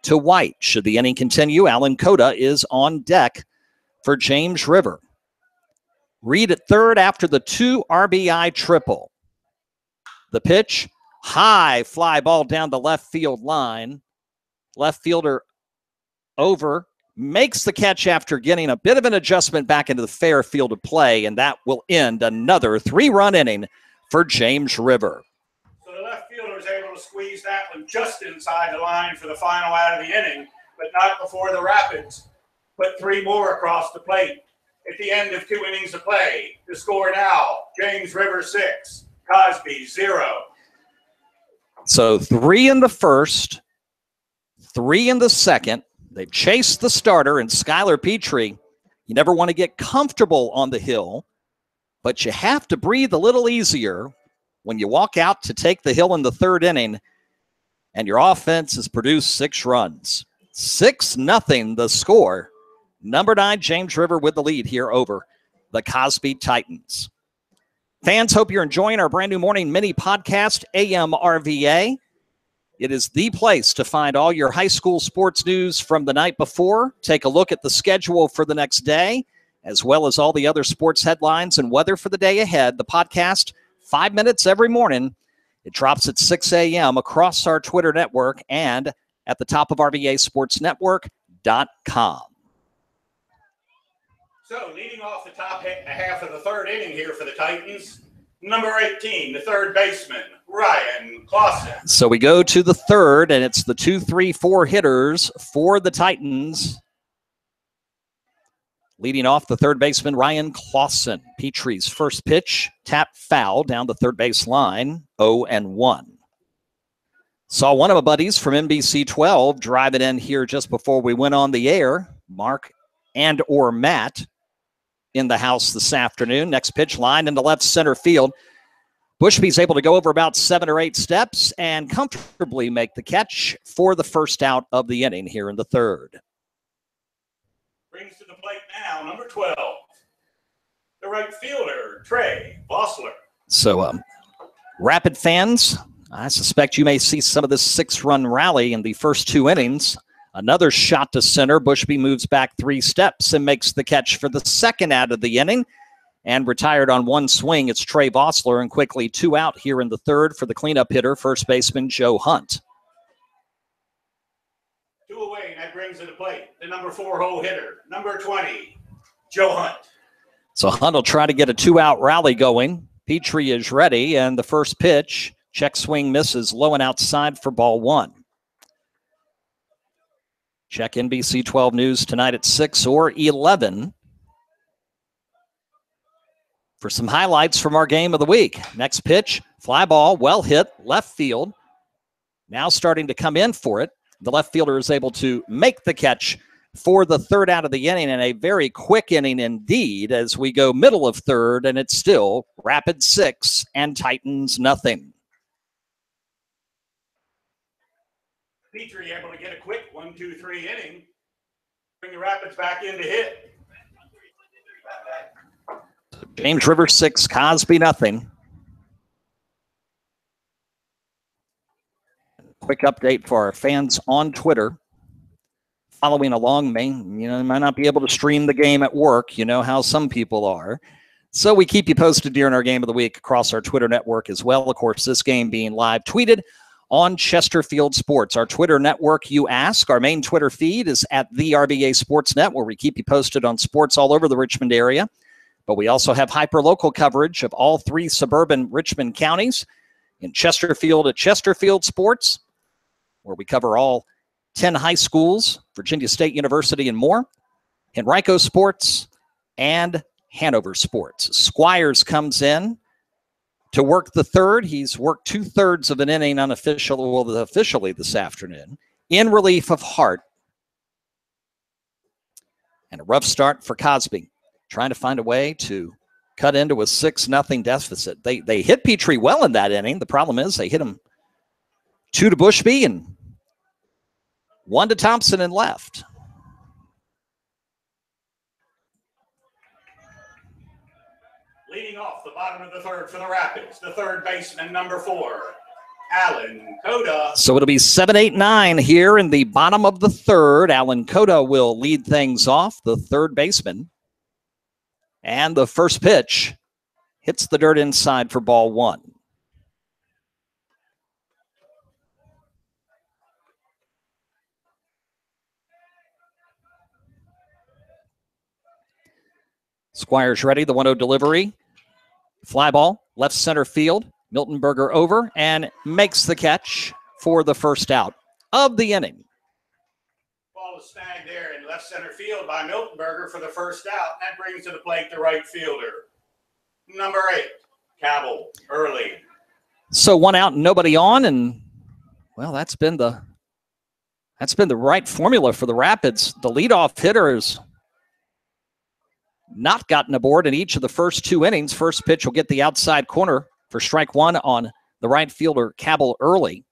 to White. Should the inning continue, Alan Cota is on deck for James River. Reed at third after the 2 RBI triple. The pitch, high fly ball down the left field line. Left fielder over, makes the catch after getting a bit of an adjustment back into the fair field of play, and that will end another 3-run inning for James River. So the left fielder was able to squeeze that one just inside the line for the final out of the inning, but not before the Rapids put 3 more across the plate. At the end of 2 innings of play, the score now, James River 6, Cosby 0. So 3 in the first, 3 in the second. They've chased the starter and Skylar Petrie. You never want to get comfortable on the hill, but you have to breathe a little easier when you walk out to take the hill in the 3rd inning, and your offense has produced 6 runs. 6-0 the score. Number 9, James River with the lead here over the Cosby Titans. Fans, hope you're enjoying our brand new morning mini podcast, AM RVA. It is the place to find all your high school sports news from the night before. Take a look at the schedule for the next day, as well as all the other sports headlines and weather for the day ahead. The podcast, 5 minutes every morning. It drops at 6 a.m. across our Twitter network and at the top of RVA Sports Network.com. So leading off the top half of the 3rd inning here for the Titans, number 18, the 3rd baseman, Ryan Clausen. So we go to the 3rd, and it's the 2, 3, 4 hitters for the Titans. Leading off the 3rd baseman, Ryan Clausen. Petrie's first pitch, tap foul down the 3rd base line, 0-1. Saw one of my buddies from NBC 12 drive it in here just before we went on the air. Mark and/or Matt in the house this afternoon. Next pitch, line into left center field. Bushby's able to go over about 7 or 8 steps and comfortably make the catch for the first out of the inning here in the 3rd. Brings to the plate now, number 12, the right fielder, Trey Vossler. So, Rapid fans, I suspect you may see some of this 6-run rally in the first 2 innings. Another shot to center. Bushby moves back 3 steps and makes the catch for the second out of the inning. And retired on 1 swing, it's Trey Vossler, and quickly 2 out here in the 3rd for the cleanup hitter, first baseman Joe Hunt. 2 away, and that brings to the plate the number 4 hole hitter, number 20, Joe Hunt. So Hunt will try to get a 2-out rally going. Petrie is ready, and the first pitch, check swing misses, low and outside for ball 1. Check NBC 12 News tonight at 6 or 11 for some highlights from our game of the week. Next pitch, fly ball, well hit, left field. Now starting to come in for it. The left fielder is able to make the catch for the 3rd out of the inning, and a very quick inning indeed as we go middle of 3rd, and it's still Rapid 6 and Titans nothing. Petrie able to get a quick 1, 2, 3 inning. Bring the Rapids back in to hit. James River 6, Cosby nothing. Quick update for our fans on Twitter. Following along, you might not be able to stream the game at work. You know how some people are. So we keep you posted during our game of the week across our Twitter network as well. Of course, this game being live tweeted on Chesterfield Sports. Our Twitter network, you ask. Our main Twitter feed is at the RVA Sports Net, where we keep you posted on sports all over the Richmond area. But we also have hyper-local coverage of all 3 suburban Richmond counties. In Chesterfield at Chesterfield Sports, where we cover all 10 high schools, Virginia State University, and more. Henrico Sports and Hanover Sports. Squires comes in to work the third. He's worked 2/3 of an inning officially this afternoon in relief of Hart. And a rough start for Cosby, trying to find a way to cut into a 6-0 deficit. They hit Petrie well in that inning. The problem is they hit him 2 to Bushby and 1 to Thompson and left. Leading off the bottom of the third for the Rapids, the third baseman, number 4, Alan Coda. So it'll be 7, 8, 9 here in the bottom of the third. Alan Coda will lead things off, the third baseman. And the first pitch hits the dirt inside for ball 1. Squires ready, the 1-0 delivery. Fly ball, left center field. Miltenberger over and makes the catch for the first out of the inning. Ball is snagged there in left center field by Miltenberger for the first out. That brings to the plate the right fielder, number 8, Cabell, early. So 1 out and nobody on, and well, that's been the right formula for the Rapids. The leadoff hitter has not gotten aboard in each of the first 2 innings. First pitch will get the outside corner for strike 1 on the right fielder, Cabell, early.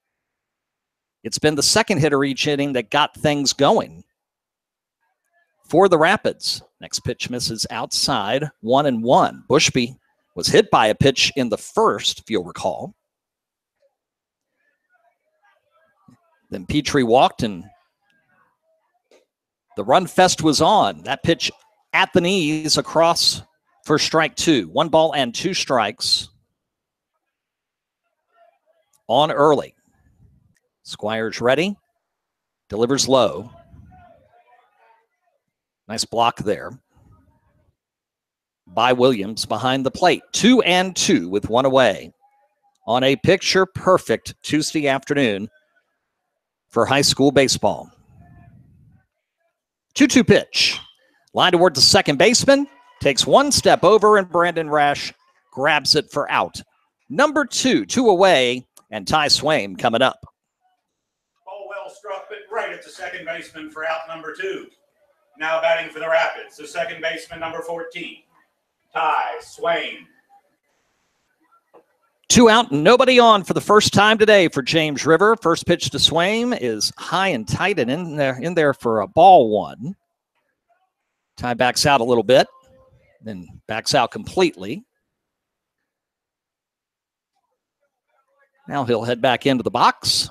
It's been the second hitter each inning that got things going for the Rapids. Next pitch misses outside, 1-1. Bushby was hit by a pitch in the first, if you'll recall. Then Petrie walked and the run fest was on. That pitch at the knees across for strike 2. 1 ball and 2 strikes on early. Squires ready. Delivers low. Nice block there by Williams behind the plate. 2-2 with 1 away on a picture-perfect Tuesday afternoon for high school baseball. 2-2 pitch. Line toward the second baseman. Takes 1 step over, and Brandon Rash grabs it for out. Number 2, 2 away, and Ty Swaim coming up. Ball well struck, but right at the second baseman for out number 2. Now batting for the Rapids, the second baseman, number 14, Ty Swaim. 2 out, nobody on for the first time today for James River. First pitch to Swaim is high and tight and in there for a ball 1. Ty backs out a little bit, then backs out completely. Now he'll head back into the box.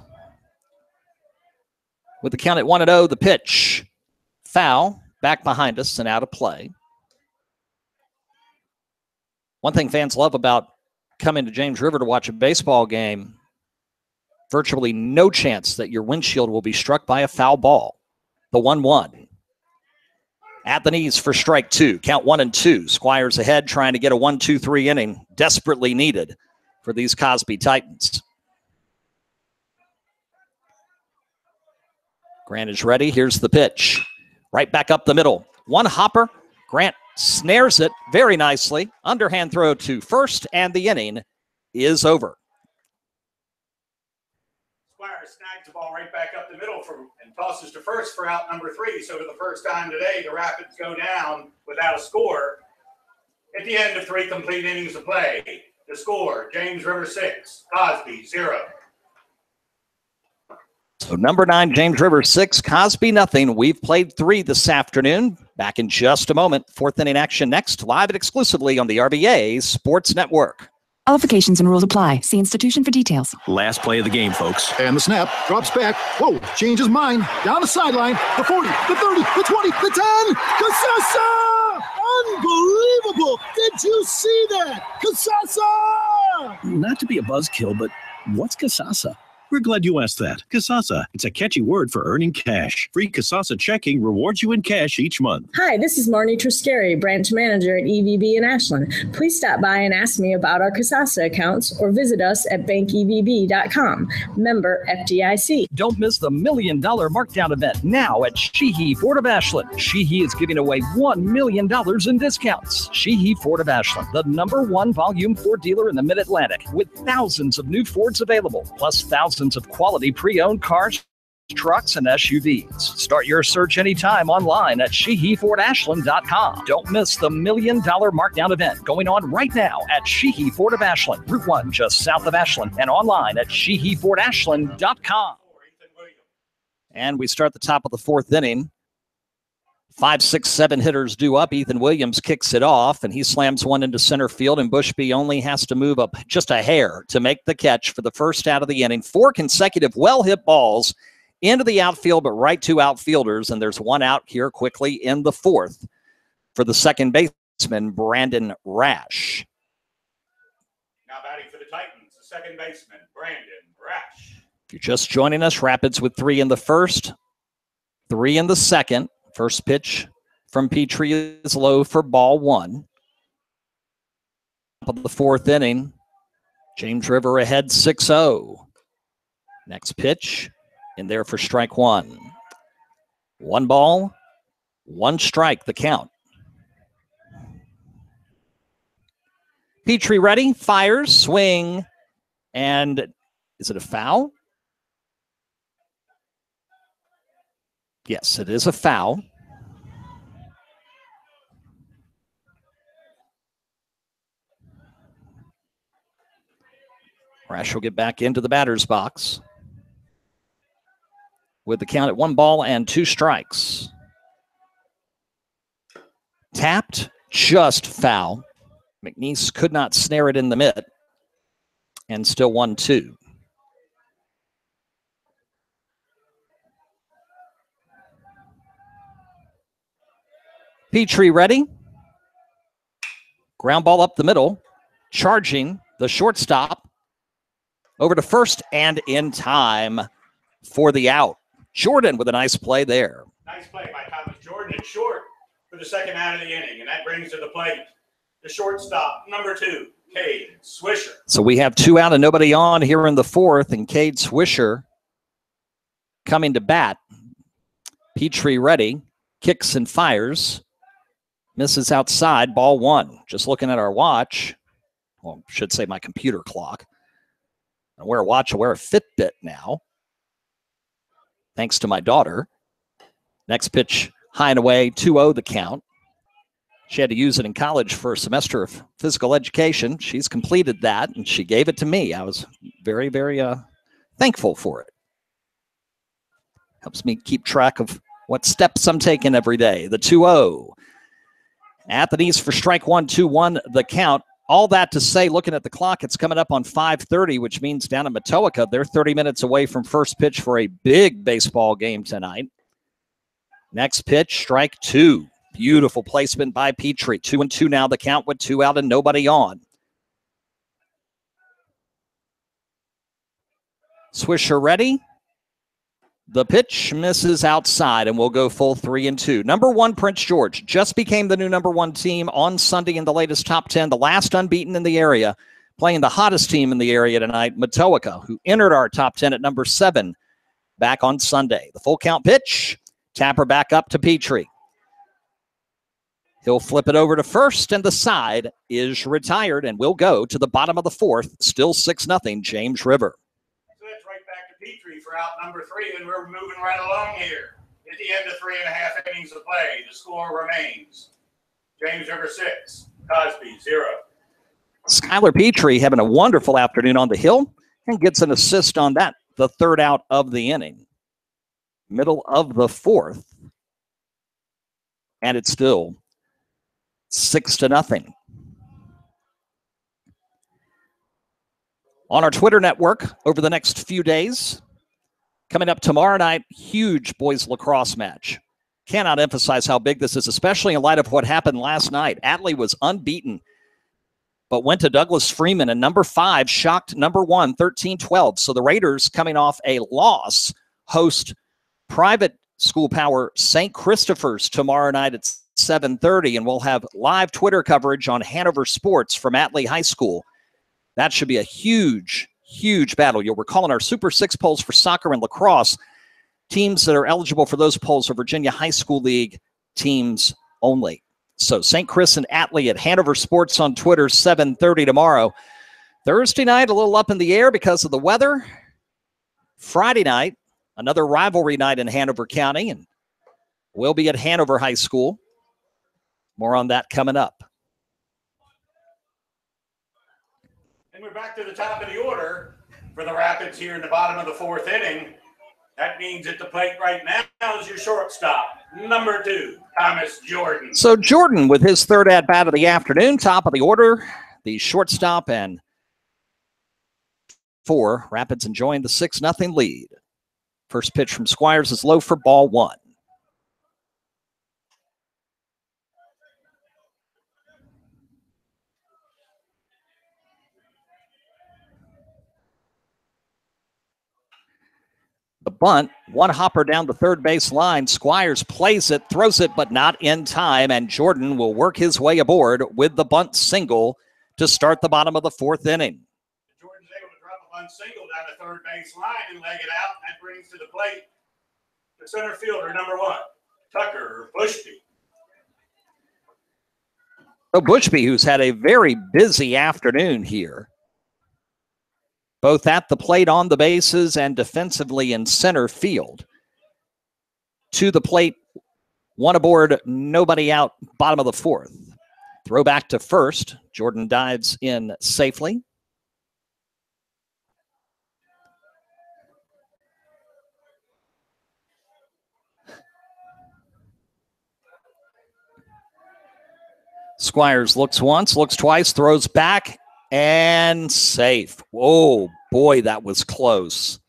With the count at 1-0, the pitch. Foul, back behind us and out of play. One thing fans love about coming to James River to watch a baseball game, virtually no chance that your windshield will be struck by a foul ball. The 1-1. At the knees for strike 2. Count 1-2. Squires ahead, trying to get a 1-2-3 inning. Desperately needed for these Cosby Titans. Grant is ready. Here's the pitch. Right back up the middle. 1 hopper. Grant snares it very nicely. Underhand throw to first, and the inning is over. Squires snags the ball right back up the middle and tosses to first for out number 3. So for the first time today, the Rapids go down without a score at the end of 3 complete innings of play. The score, James River 6, Cosby 0. So number 9, James River 6, Cosby nothing. We've played 3 this afternoon. Back in just a moment. 4th inning action next, live and exclusively on the RVA Sports Network. Qualifications and rules apply. See institution for details. Last play of the game, folks. And the snap, drops back. Whoa, changes mind. Down the sideline. The 40, the 30, the 20, the 10. Casasa! Unbelievable! Did you see that? Casasa! Not to be a buzzkill, but what's Casasa? We're glad you asked that. Kasasa. It's a catchy word for earning cash. Free Kasasa checking rewards you in cash each month. Hi, this is Marnie Triscari, branch manager at EVB in Ashland. Please stop by and ask me about our Kasasa accounts or visit us at bankevb.com. Member FDIC. Don't miss the $1 million markdown event now at Sheehy Ford of Ashland. Sheehy is giving away $1 million in discounts. Sheehy Ford of Ashland, the #1 volume Ford dealer in the Mid-Atlantic, with thousands of new Fords available, plus thousands of quality pre-owned cars, trucks, and SUVs. Start your search anytime online at SheehyFordAshland.com. Don't miss the $1 million markdown event going on right now at Sheehy Ford of Ashland, Route 1, just south of Ashland, and online at SheehyFordAshland.com. And we start the top of the fourth inning. 5, 6, 7 hitters due up. Ethan Williams kicks it off, and he slams one into center field, and Bushby only has to move up just a hair to make the catch for the first out of the inning. 4 consecutive well-hit balls into the outfield, but right to outfielders, and there's one out here quickly in the fourth for the second baseman, Brandon Rash. Now batting for the Titans, the second baseman, Brandon Rash. If you're just joining us, Rapids with 3 in the first, 3 in the second. First pitch from Petrie is low for ball 1. Top of the fourth inning, James River ahead 6-0. Next pitch in there for strike 1. 1 ball, 1 strike, the count. Petrie ready, fires, swing, and is it a foul? Yes, it is a foul. Rash will get back into the batter's box with the count at 1 ball and 2 strikes. Tapped, just foul. McNeese could not snare it in the mitt, and still 1-2. Petrie ready. Ground ball up the middle. Charging the shortstop. Over to first and in time for the out. Jordan with a nice play there. Nice play by Thomas Jordan. It's short for the second out of the inning, and that brings to the plate the shortstop, number 2, Cade Swisher. So we have 2 out and nobody on here in the fourth, and Cade Swisher coming to bat. Petrie ready. Kicks and fires. Misses outside, ball 1. Just looking at our watch. Well, I should say my computer clock. I wear a watch, I wear a Fitbit now. Thanks to my daughter. Next pitch, high and away, 2-0 the count. She had to use it in college for a semester of physical education. She's completed that, and she gave it to me. I was very, very thankful for it. Helps me keep track of what steps I'm taking every day. The 2-0. Athens for strike 1, 2-1 the count. All that to say, looking at the clock, it's coming up on 5:30, which means down in Matoaka, they're 30 minutes away from first pitch for a big baseball game tonight. Next pitch, strike 2. Beautiful placement by Petrie. 2-2 now the count with 2 out and nobody on. Swisher ready. The pitch misses outside, and we'll go full 3-2. Number 1, Prince George, just became the new number 1 team on Sunday in the latest top 10, the last unbeaten in the area, playing the hottest team in the area tonight, Matoaka, who entered our top 10 at number 7 back on Sunday. The full count pitch, tapper back up to Petrie. He'll flip it over to first, and the side is retired, and we'll go to the bottom of the fourth, still 6-0, James River. Petrie for out number 3, and we're moving right along here. At the end of 3.5 innings of play, the score remains James River 6, Cosby 0. Skylar Petrie having a wonderful afternoon on the hill and gets an assist on that, the 3rd out of the inning. Middle of the 4th, and it's still 6-0. On our Twitter network over the next few days. Coming up tomorrow night, huge boys lacrosse match. Cannot emphasize how big this is, especially in light of what happened last night. Atlee was unbeaten but went to Douglas Freeman, and number 5 shocked number 1, 13-12. So the Raiders, coming off a loss, host private school power St. Christopher's tomorrow night at 7:30, and we'll have live Twitter coverage on Hanover Sports from Atlee High School. That should be a huge, huge battle. You'll recall in our Super 6 polls for soccer and lacrosse, teams that are eligible for those polls are Virginia High School League teams only. So St. Chris and Atlee at Hanover Sports on Twitter, 7:30 tomorrow. Thursday night, a little up in the air because of the weather. Friday night, another rivalry night in Hanover County, and we'll be at Hanover High School. More on that coming up. And we're back to the top of the order for the Rapids here in the bottom of the 4th inning. That means at the plate right now is your shortstop, number 2, Thomas Jordan. So Jordan with his 3rd at-bat of the afternoon, top of the order, the shortstop, and 4, Rapids enjoying the 6-0 lead. First pitch from Squires is low for ball 1. The bunt, one hopper down the third base line. Squires plays it, throws it, but not in time, and Jordan will work his way aboard with the bunt single to start the bottom of the 4th inning. Jordan's able to drop a bunt single down the third base line and leg it out. That brings to the plate the center fielder, number 1, Tucker Bushby. So Bushby, who's had a very busy afternoon here, both at the plate on the bases and defensively in center field. To the plate, one aboard, nobody out, bottom of the 4th. Throw back to first. Jordan dives in safely. Squires looks once, looks twice, throws back, and safe. Oh, boy, that was close.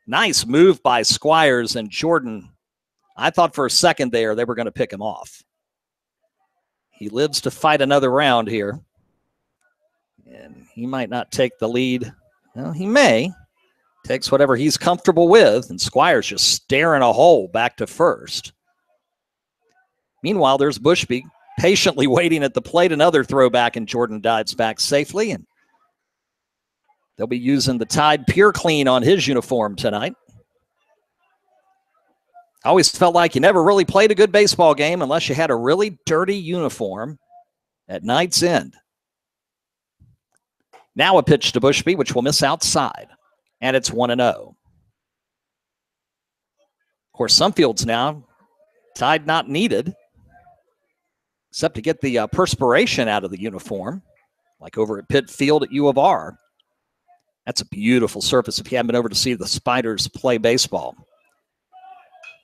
Nice move by Squires, and Jordan, I thought for a second there they were going to pick him off. He lives to fight another round here. And he might not take the lead. Well, he may. Takes whatever he's comfortable with, and Squires just staring a hole back to first. Meanwhile, there's Bushby patiently waiting at the plate, another throwback, and Jordan dives back safely, and they'll be using the Tide Pure Clean on his uniform tonight. I always felt like you never really played a good baseball game unless you had a really dirty uniform at night's end. Now a pitch to Bushby, which will miss outside, and it's 1-0. Of course, some fields now, Tide not needed, except to get the perspiration out of the uniform, like over at Pitt Field at U of R. That's a beautiful surface if you haven't been over to see the Spiders play baseball.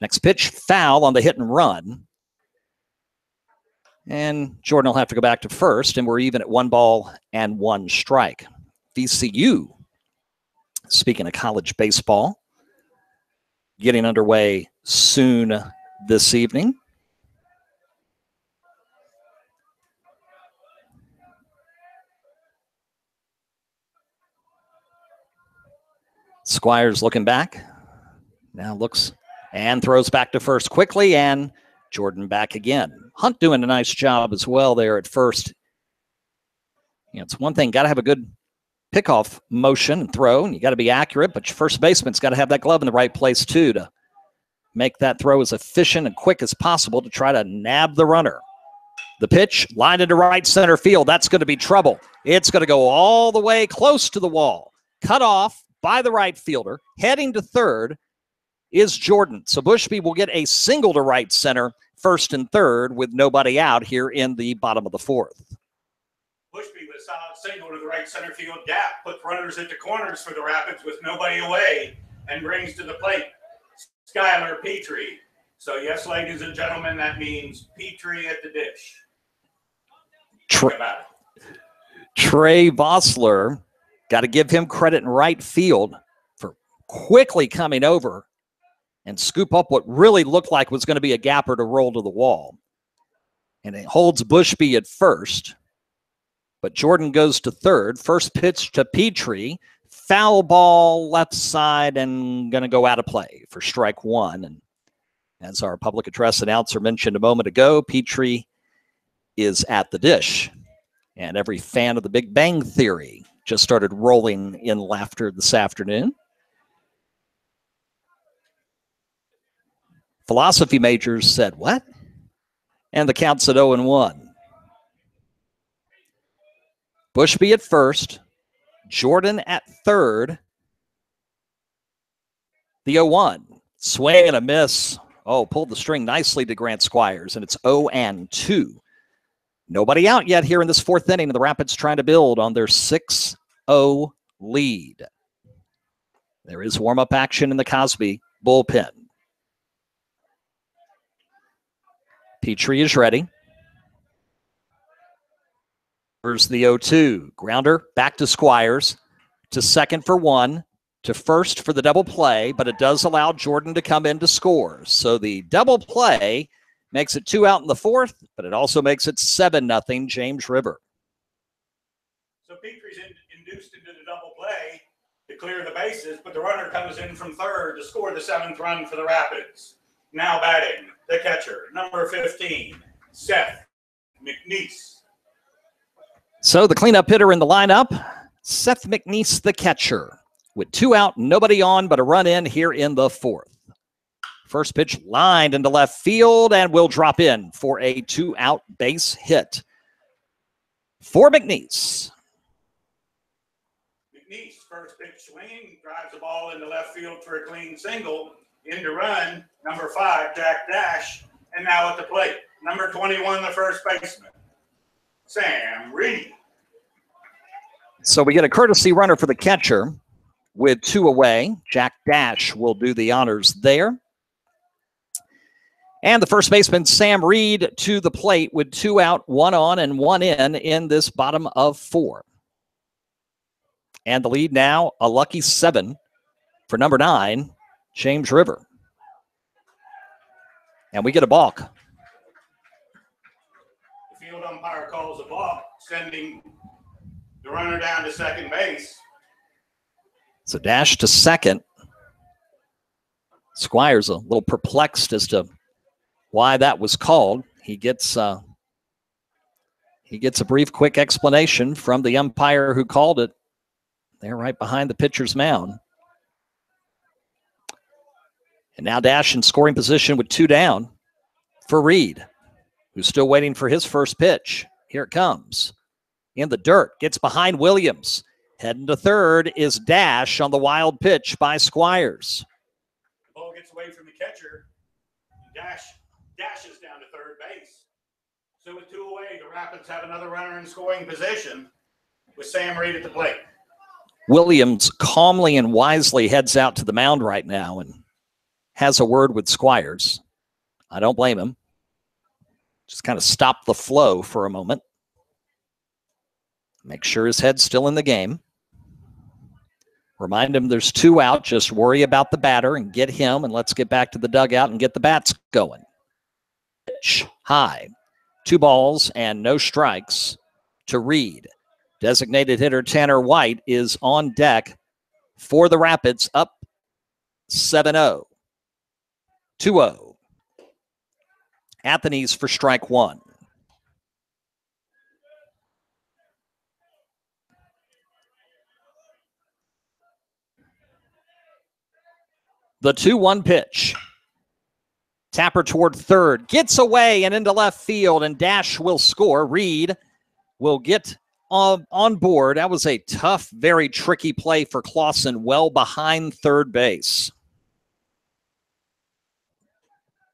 Next pitch, foul on the hit and run. And Jordan will have to go back to first, and we're even at 1-1 strike. VCU, speaking of college baseball, getting underway soon this evening. Squires looking back. Now looks and throws back to first quickly, and Jordan back again. Hunt doing a nice job as well there at first. You know, it's one thing, got to have a good pickoff motion and throw, and you got to be accurate, but your first baseman's got to have that glove in the right place too to make that throw as efficient and quick as possible to try to nab the runner. The pitch, lined into right center field. That's going to be trouble. It's going to go all the way close to the wall. Cut off by the right fielder. Heading to third is Jordan. So Bushby will get a single to right center, first and third, with nobody out here in the bottom of the 4th. Bushby with a solid single to the right center field gap, puts runners at the corners for the Rapids with nobody away, and brings to the plate Skylar Petrie. So yes, ladies and gentlemen, that means Petrie at the dish. Think about it. Trey Vossler, got to give him credit in right field for quickly coming over and scoop up what really looked like was going to be a gapper to roll to the wall. And it holds Bushby at first. but Jordan goes to third. First pitch to Petrie. Foul ball left side and going to go out of play for strike one. And as our public address announcer mentioned a moment ago, Petrie is at the dish. And every fan of the Big Bang Theory just started rolling in laughter this afternoon. Philosophy majors said, what? And the count's at 0-1. Bushby at first. Jordan at third. The 0-1. Swing and a miss. Oh, pulled the string nicely to Grant Squires, and it's 0-2. Nobody out yet here in this fourth inning. The Rapids trying to build on their 6-0 lead. There is warm-up action in the Cosby bullpen. Petrie is ready. Here's the 0-2. Grounder back to Squires. To second for one. To first for the double play, but it does allow Jordan to come in to score. So the double play makes it 2 out in the fourth, but it also makes it 7-0 James River. So Petrie's induced into the double play to clear the bases, but the runner comes in from third to score the 7th run for the Rapids. Now batting, the catcher, number 15, Seth McNeese. So the cleanup hitter in the lineup, Seth McNeese, the catcher, with 2 out, nobody on, but a run in here in the fourth. First pitch lined into left field and will drop in for a 2-out base hit for McNeese. McNeese, first pitch swing, drives the ball into left field for a clean single. In to run, number 5, Jack Dash. And now at the plate, number 21, the first baseman, Sam Reed. So we get a courtesy runner for the catcher with 2 away. Jack Dash will do the honors there. And the first baseman, Sam Reed, to the plate with 2 out, 1 on, and 1 in this bottom of 4. And the lead now, a lucky 7 for number 9, James River. And we get a balk. The field umpire calls a balk, sending the runner down to second base. So Dash to second. Squires a little perplexed as to why that was called. He gets a brief, quick explanation from the umpire who called it. They're right behind the pitcher's mound. And now Dash in scoring position with 2 down for Reed, who's still waiting for his first pitch. Here it comes. In the dirt, gets behind Williams. Heading to third is Dash on the wild pitch by Squires. The ball gets away from the catcher. Dashes down to third base. So with 2 away, the Rapids have another runner in scoring position with Sam Reed at the plate. Williams calmly and wisely heads out to the mound right now and has a word with Squires. I don't blame him. Just kind of stop the flow for a moment. Make sure his head's still in the game. Remind him there's 2 out. Just worry about the batter and get him, and let's get back to the dugout and get the bats going. Pitch high. 2 balls and no strikes to Reed. Designated hitter Tanner White is on deck for the Rapids, up 7-0. 2-0. Anthony's for strike 1. The 2-1 pitch. Tapper toward third. Gets away and into left field, and Dash will score. Reed will get on board. That was a tough, very tricky play for Clausen, well behind third base.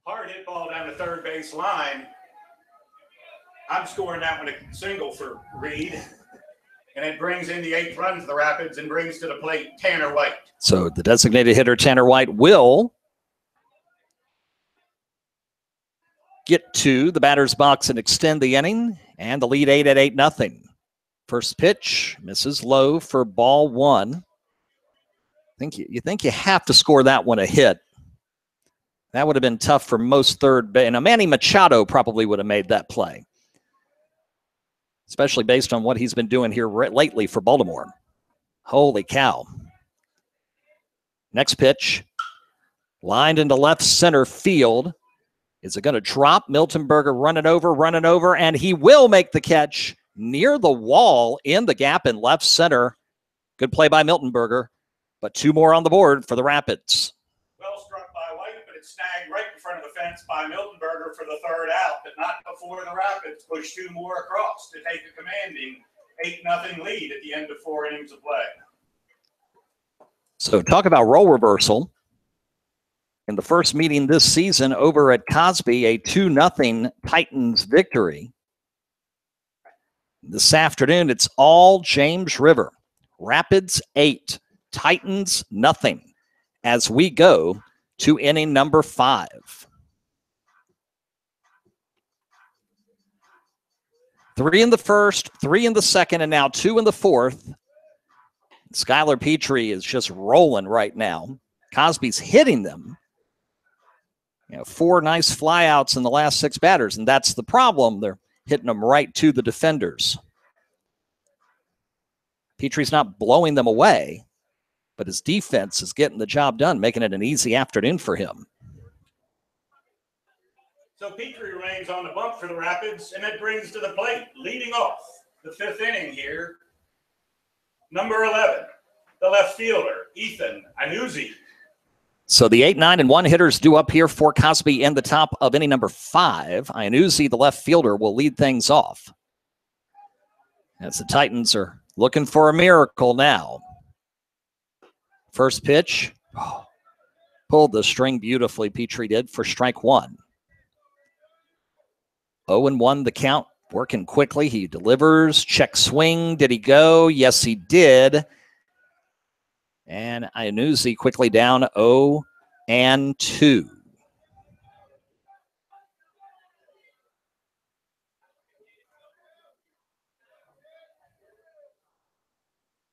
Hard hit ball down the third base line. I'm scoring that one a single for Reed. And it brings in the 8th run for the Rapids and brings to the plate Tanner White. So the designated hitter Tanner White will get to the batter's box and extend the inning. And the lead 8 at 8-0. First pitch misses low for ball 1. You think you have to score that one a hit. That would have been tough for most third base. And Manny Machado probably would have made that play. especially based on what he's been doing here lately for Baltimore. Holy cow. Next pitch, lined into left center field. Is it going to drop? Miltenberger running over, and he will make the catch near the wall in the gap in left center. Good play by Miltenberger, but 2 more on the board for the Rapids. Well struck by White, but it's snagged right in front of the fence by Miltenberger for the 3rd out, but not before the Rapids push 2 more across to take a commanding 8-0 lead at the end of 4 innings of play. So talk about role reversal. In the first meeting this season over at Cosby, a 2-0 Titans victory. This afternoon, it's all James River. Rapids 8, Titans nothing, as we go to inning number 5. Three in the first, 3 in the second, and now 2 in the fourth. Skylar Petrie is just rolling right now. Cosby's hitting them. 4 nice flyouts in the last 6 batters, and that's the problem. They're hitting them right to the defenders. Petrie's not blowing them away, but his defense is getting the job done, making it an easy afternoon for him. So Petrie remains on the bump for the Rapids, and it brings to the plate, leading off the 5th inning here, number 11, the left fielder, Ethan Anuzzi. So the 8, 9, and 1 hitters due up here for Cosby in the top of inning number 5. Iannuzzi, the left fielder, will lead things off, as the Titans are looking for a miracle now. First pitch. Pulled the string beautifully, Petrie did, for strike 1. 0-1 the count, working quickly. He delivers. Check swing. Did he go? Yes, he did. And Iannuzzi quickly down 0-2.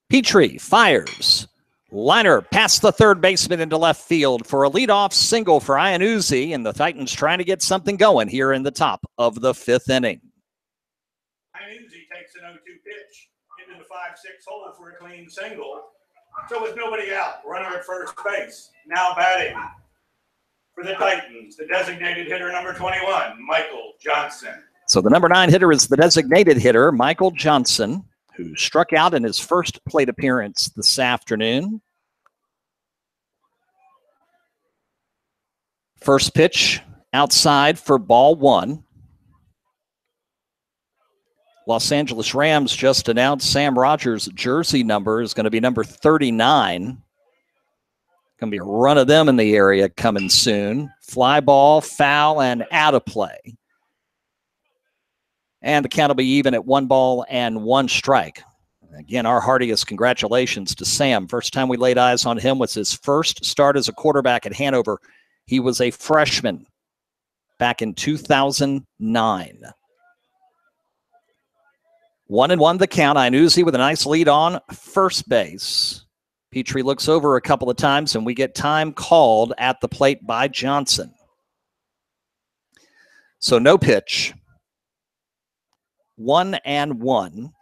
Petrie fires. Liner past the third baseman into left field for a leadoff single for Iannuzzi, and the Titans trying to get something going here in the top of the 5th inning. Iannuzzi takes an 0-2 pitch into the 5-6 hole for a clean single. So with nobody out, runner at first base. Now batting for the Titans, the designated hitter number 21, Michael Johnson. So the number 9 hitter is the designated hitter, Michael Johnson, who struck out in his first plate appearance this afternoon. First pitch outside for ball 1. Los Angeles Rams just announced Sam Rogers' jersey number is going to be number 39. Going to be a run of them in the area coming soon. Fly ball, foul, and out of play. And the count will be even at 1 ball and 1 strike. Again, our heartiest congratulations to Sam. First time we laid eyes on him was his first start as a quarterback at Hanover. He was a freshman back in 2009. 1-1 the count. Iannuzzi with a nice lead on first base. Petrie looks over a couple of times, and we get time called at the plate by Johnson. So no pitch. 1-1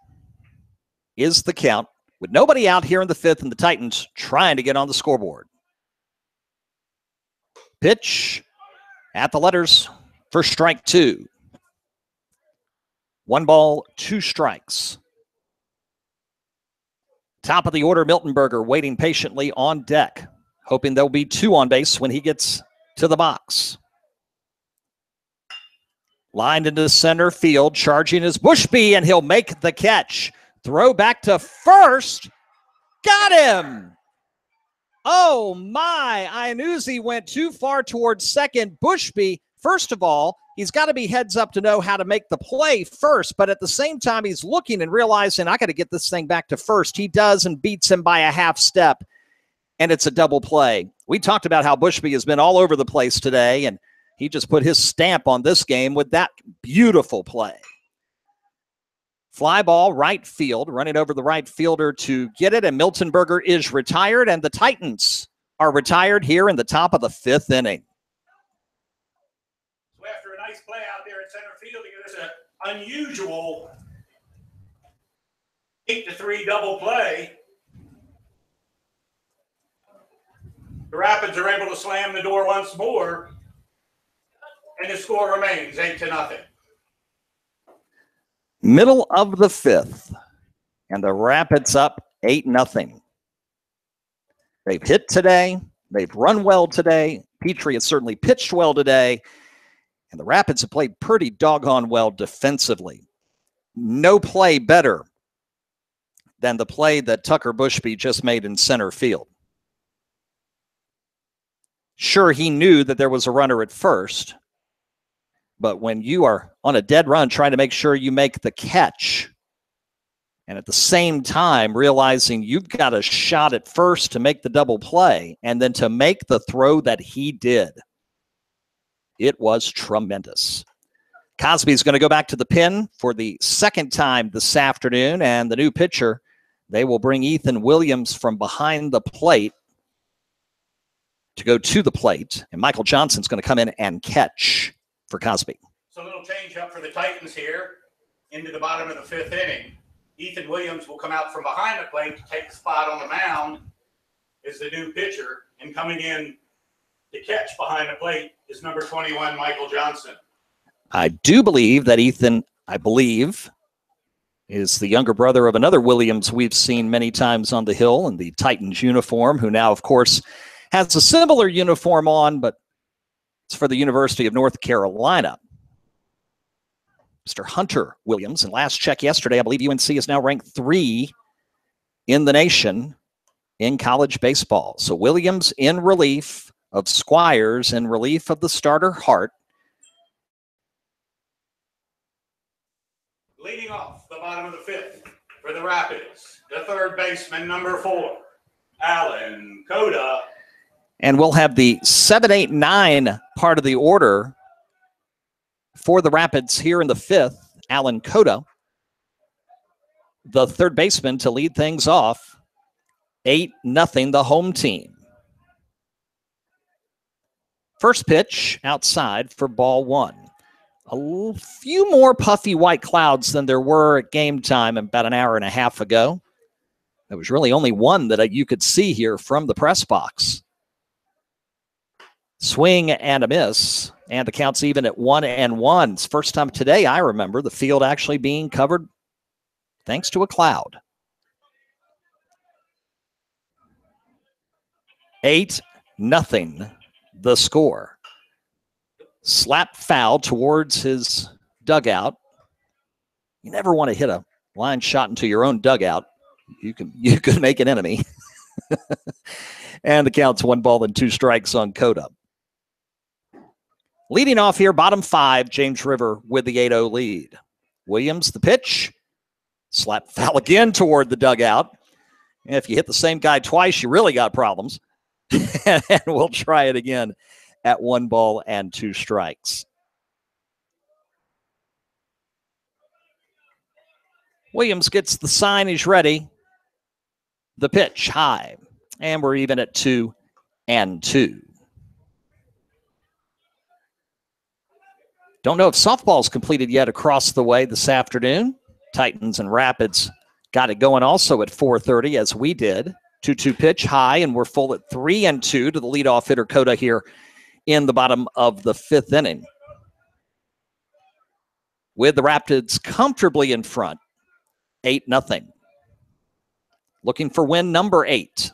is the count, with nobody out here in the 5th, and the Titans trying to get on the scoreboard. Pitch at the letters for strike 2. 1 ball, 2 strikes. Top of the order, Miltenberger waiting patiently on deck, hoping there'll be 2 on base when he gets to the box. Lined into center field, charging is Bushby, and he'll make the catch. Throw back to first. Got him! Oh, my. Iannuzzi went too far towards second. Bushby, first of all, he's got to be heads up to know how to make the play first, but at the same time, he's looking and realizing, I got to get this thing back to first. He does and beats him by a half step, and it's a double play. We talked about how Bushby has been all over the place today, and he just put his stamp on this game with that beautiful play. Fly ball, right field, running over the right fielder to get it, and Miltenberger is retired, and the Titans are retired here in the top of the 5th inning. So after a nice play out there at center field, there's an unusual 8-3 double play. The Rapids are able to slam the door once more, and the score remains 8-0. Middle of the fifth, and the Rapids up 8-0. They've hit today. They've run well today. Petrie has certainly pitched well today, and the Rapids have played pretty doggone well defensively. No play better than the play that Tucker Bushby just made in center field. Sure, he knew that there was a runner at first, but when you are on a dead run trying to make sure you make the catch, and at the same time realizing you've got a shot at first to make the double play, and then to make the throw that he did, it was tremendous. Cosby's going to go back to the pen for the second time this afternoon, and the new pitcher, they will bring Ethan Williams from behind the plate to go to the plate, and Michael Johnson's going to come in and catch for Cosby. So a little change up for the Titans here into the bottom of the fifth inning. Ethan Williams will come out from behind the plate to take the spot on the mound as the new pitcher, and coming in to catch behind the plate is number 21, Michael Johnson. I do believe that Ethan, is the younger brother of another Williams we've seen many times on the hill in the Titans uniform, who now, of course, has a similar uniform on, but it's for the University of North Carolina. Mr. Hunter Williams. And last check yesterday, I believe UNC is now ranked 3 in the nation in college baseball. So Williams in relief of Squires, in relief of the starter Hart. Leading off the bottom of the fifth for the Rapids, the third baseman, number 4, Alan Coda. And we'll have the 7, 8, 9 part of the order for the Rapids here in the fifth. Alan Coda, the third baseman, to lead things off. 8-0, the home team. First pitch outside for ball 1. A few more puffy white clouds than there were at game time about an hour and a half ago. There was really only one that you could see here from the press box. Swing and a miss, and the count's even at 1-1. It's first time today I remember the field actually being covered thanks to a cloud. 8-0, the score. Slap foul towards his dugout. You never want to hit a line shot into your own dugout. You can make an enemy. And the count's 1-2 on Coda. Leading off here, bottom 5, James River with the 8-0 lead. Williams, the pitch. Slap foul again toward the dugout. And if you hit the same guy twice, you really got problems. And we'll try it again at 1-2. Williams gets the sign. He's ready. The pitch high. And we're even at 2-2. Don't know if softball's completed yet across the way this afternoon. Titans and Rapids got it going also at 4:30 as we did. 2-2 pitch high, and we're full at 3-2 to the leadoff hitter Coda here in the bottom of the fifth inning. With the Rapids comfortably in front, 8-0. Looking for win number 8.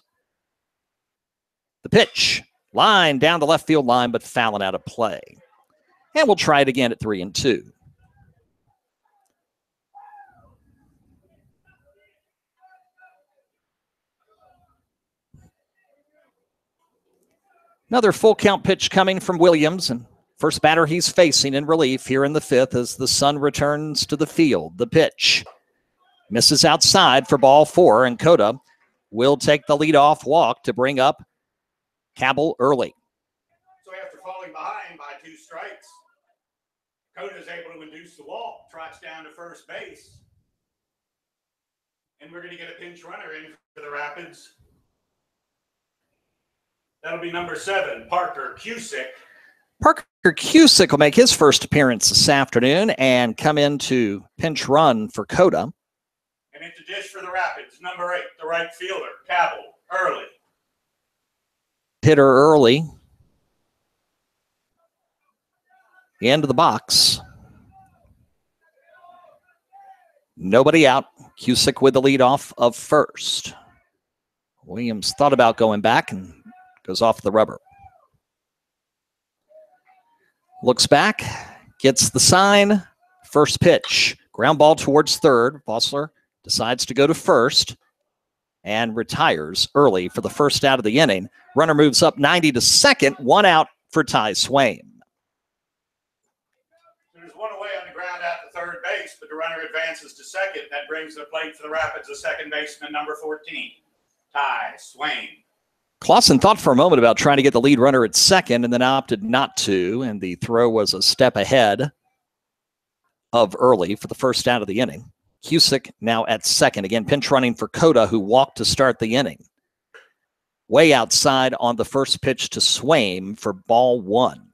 The pitch, line down the left field line, but fouling out of play. And we'll try it again at 3-2. Another full count pitch coming from Williams, and first batter he's facing in relief here in the fifth as the sun returns to the field. The pitch misses outside for ball 4, and Coda will take the leadoff walk to bring up Cabell early. So after falling behind by 2 strikes, Coda is able to induce the walk, trots down to first base, and we're going to get a pinch runner in for the Rapids. That'll be number 7, Parker Cusick. Parker Cusick will make his first appearance this afternoon and come in to pinch run for Coda. And it's a dish for the Rapids. Number 8, the right fielder, Cabell, early. Hitter early. Into the box. Nobody out. Cusick with the lead off of first. Williams thought about going back and goes off the rubber. Looks back, gets the sign. First pitch. Ground ball towards third. Vossler decides to go to first and retires early for the first out of the inning. Runner moves up 90 to second. One out for Ty Swaim. There's one away on the ground at the third base, but the runner advances to second. That brings the plate for the Rapids, the second baseman, number 14, Ty Swaim. Clausen thought for a moment about trying to get the lead runner at second and then opted not to, and the throw was a step ahead of early for the first out of the inning. Cusick now at second. Again, pinch running for Cota, who walked to start the inning. Way outside on the first pitch to Swaim for ball one.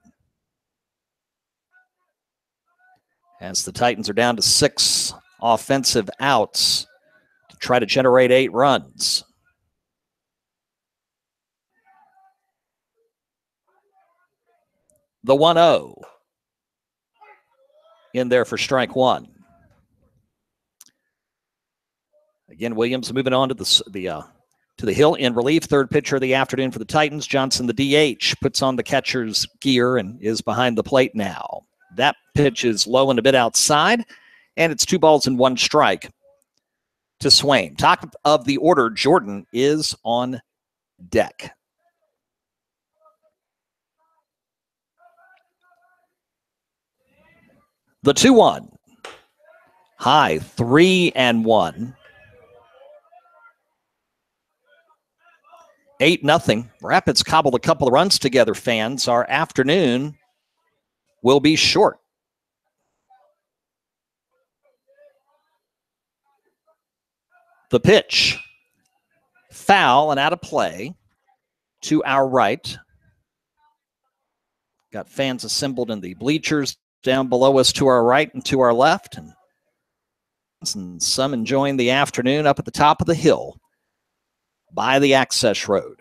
As the Titans are down to 6 offensive outs to try to generate 8 runs. The 1-0 in there for strike one. Again, Williams moving on to the hill in relief. Third pitcher of the afternoon for the Titans. Johnson, the DH, puts on the catcher's gear and is behind the plate now. That pitch is low and a bit outside, and it's 2 balls and 1 strike to Swaim. Top of the order, Jordan is on deck. The 2-1. High, 3-1. 8-0. Rapids cobbled a couple of runs together, fans. Our afternoon will be short. The pitch. Foul and out of play to our right. Got fans assembled in the bleachers down below us to our right and to our left. And some enjoying the afternoon up at the top of the hill by the access road.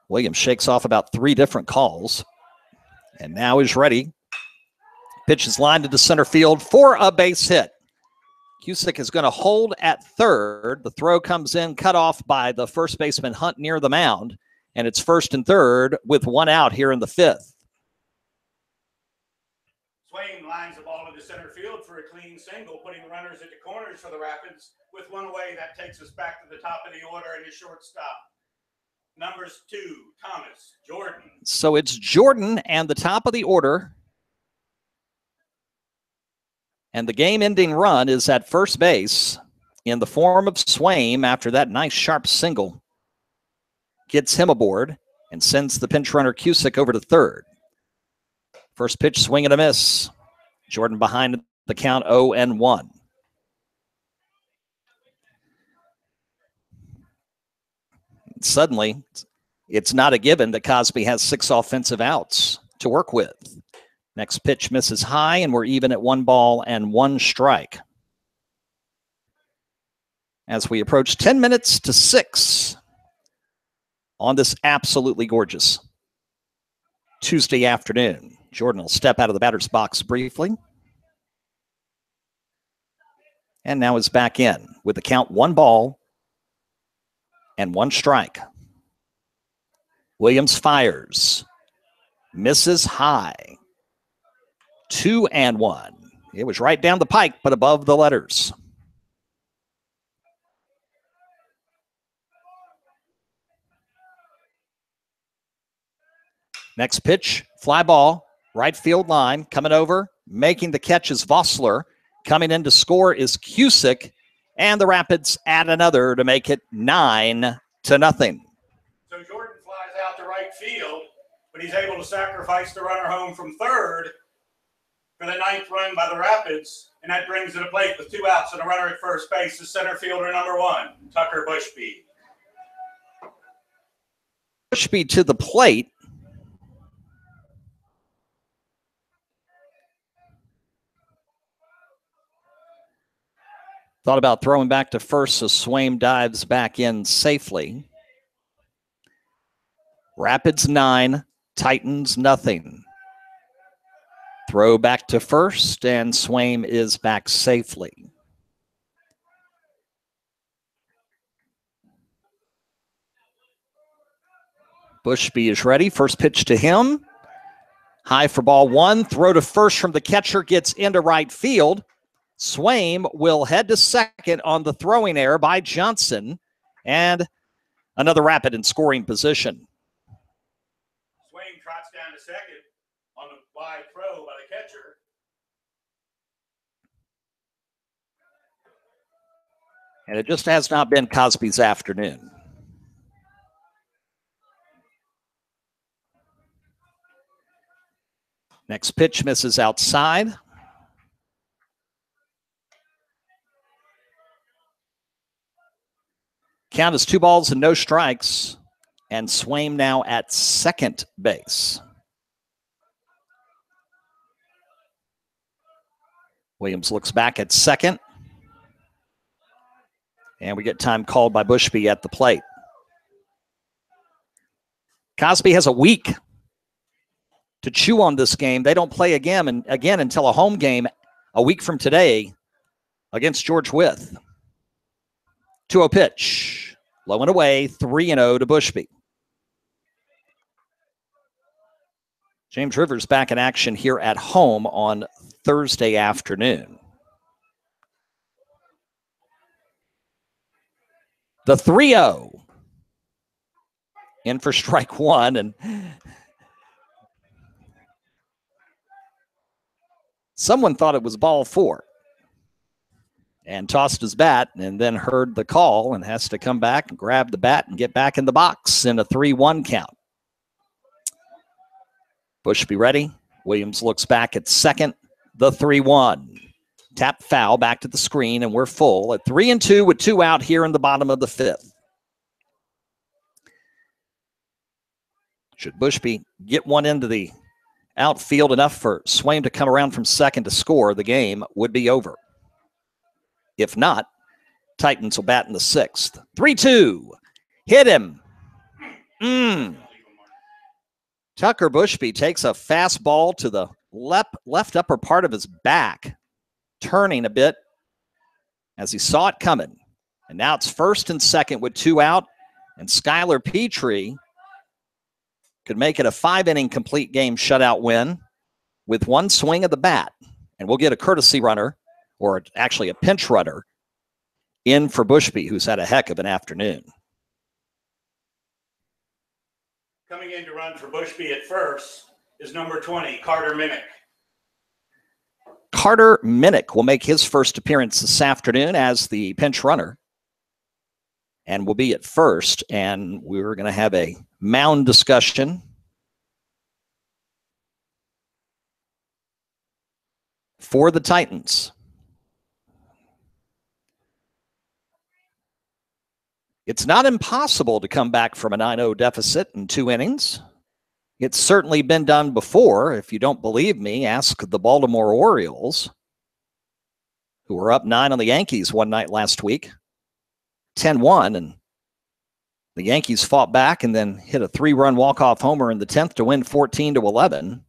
Williams shakes off about 3 different calls and now is ready. Pitch is lined into center field for a base hit. Cusick is going to hold at third. The throw comes in, cut off by the first baseman Hunt near the mound, and it's first and third with 1 out here in the 5th. Swaim lines the ball into center field for a clean single, putting runners at the corners for the Rapids. With 1 away, that takes us back to the top of the order and the shortstop. Numbers 2, Thomas, Jordan. So it's Jordan and the top of the order. And the game-ending run is at first base in the form of Swaim after that nice sharp single. Gets him aboard and sends the pinch runner Cusick over to third. First pitch, swing and a miss. Jordan behind the count, 0-1. Suddenly, it's not a given that Cosby has 6 offensive outs to work with. Next pitch misses high, and we're even at 1 ball and 1 strike. As we approach 10 minutes to 6 on this absolutely gorgeous Tuesday afternoon. Jordan will step out of the batter's box briefly. And now is back in with the count 1 ball and 1 strike. Williams fires. Misses high. 2-1. It was right down the pike, but above the letters. Next pitch, fly ball, right field line, coming over, making the catch is Vossler. Coming in to score is Cusick, and the Rapids add another to make it 9-0. So Jordan flies out to right field, but he's able to sacrifice the runner home from third for the 9th run by the Rapids, and that brings to the plate with 2 outs and a runner at first base, the center fielder number 1, Tucker Bushby. Bushby to the plate. Thought about throwing back to first, so Swaim dives back in safely. Rapids 9, Titans nothing. Throw back to first, and Swaim is back safely. Bushby is ready. First pitch to him. High for ball one. Throw to first from the catcher gets into right field. Swaim will head to second on the throwing error by Johnson. And another Rapid in scoring position. Swaim trots down to second on the wide throw by the catcher. And it just has not been Cosby's afternoon. Next pitch misses outside. Count is 2 balls and no strikes. And Swaim now at second base. Williams looks back at second. And we get time called by Bushby at the plate. Cosby has a week to chew on this game. They don't play again until a home game a week from today against George Wythe. 2-0 pitch. Low and away, 3-0 to Bushby. James Rivers back in action here at home on Thursday afternoon. The 3-0 in for strike one, and someone thought it was ball 4 and tossed his bat and then heard the call and has to come back and grab the bat and get back in the box in a 3-1 count. Bushby ready. Williams looks back at second. The 3-1. Tap foul back to the screen, and we're full at 3-2 with 2 out here in the bottom of the 5th. Should Bushby get one into the outfield enough for Swaim to come around from second to score, the game would be over. If not, Titans will bat in the 6th. 3-2. Hit him. Tucker Bushby takes a fastball to the left upper part of his back, turning a bit as he saw it coming. And now it's first and second with 2 out, and Skylar Petrie could make it a 5-inning complete game shutout win with 1 swing of the bat. And we'll get a courtesy runner, or actually a pinch runner, in for Bushby, who's had a heck of an afternoon. Coming in to run for Bushby at first is number 20, Carter Minnick. Carter Minnick will make his first appearance this afternoon as the pinch runner and will be at first. And we're going to have a mound discussion for the Titans. It's not impossible to come back from a 9-0 deficit in 2 innings. It's certainly been done before. If you don't believe me, ask the Baltimore Orioles, who were up 9 on the Yankees one night last week, 10-1, and the Yankees fought back and then hit a 3-run walk-off homer in the 10th to win 14-11.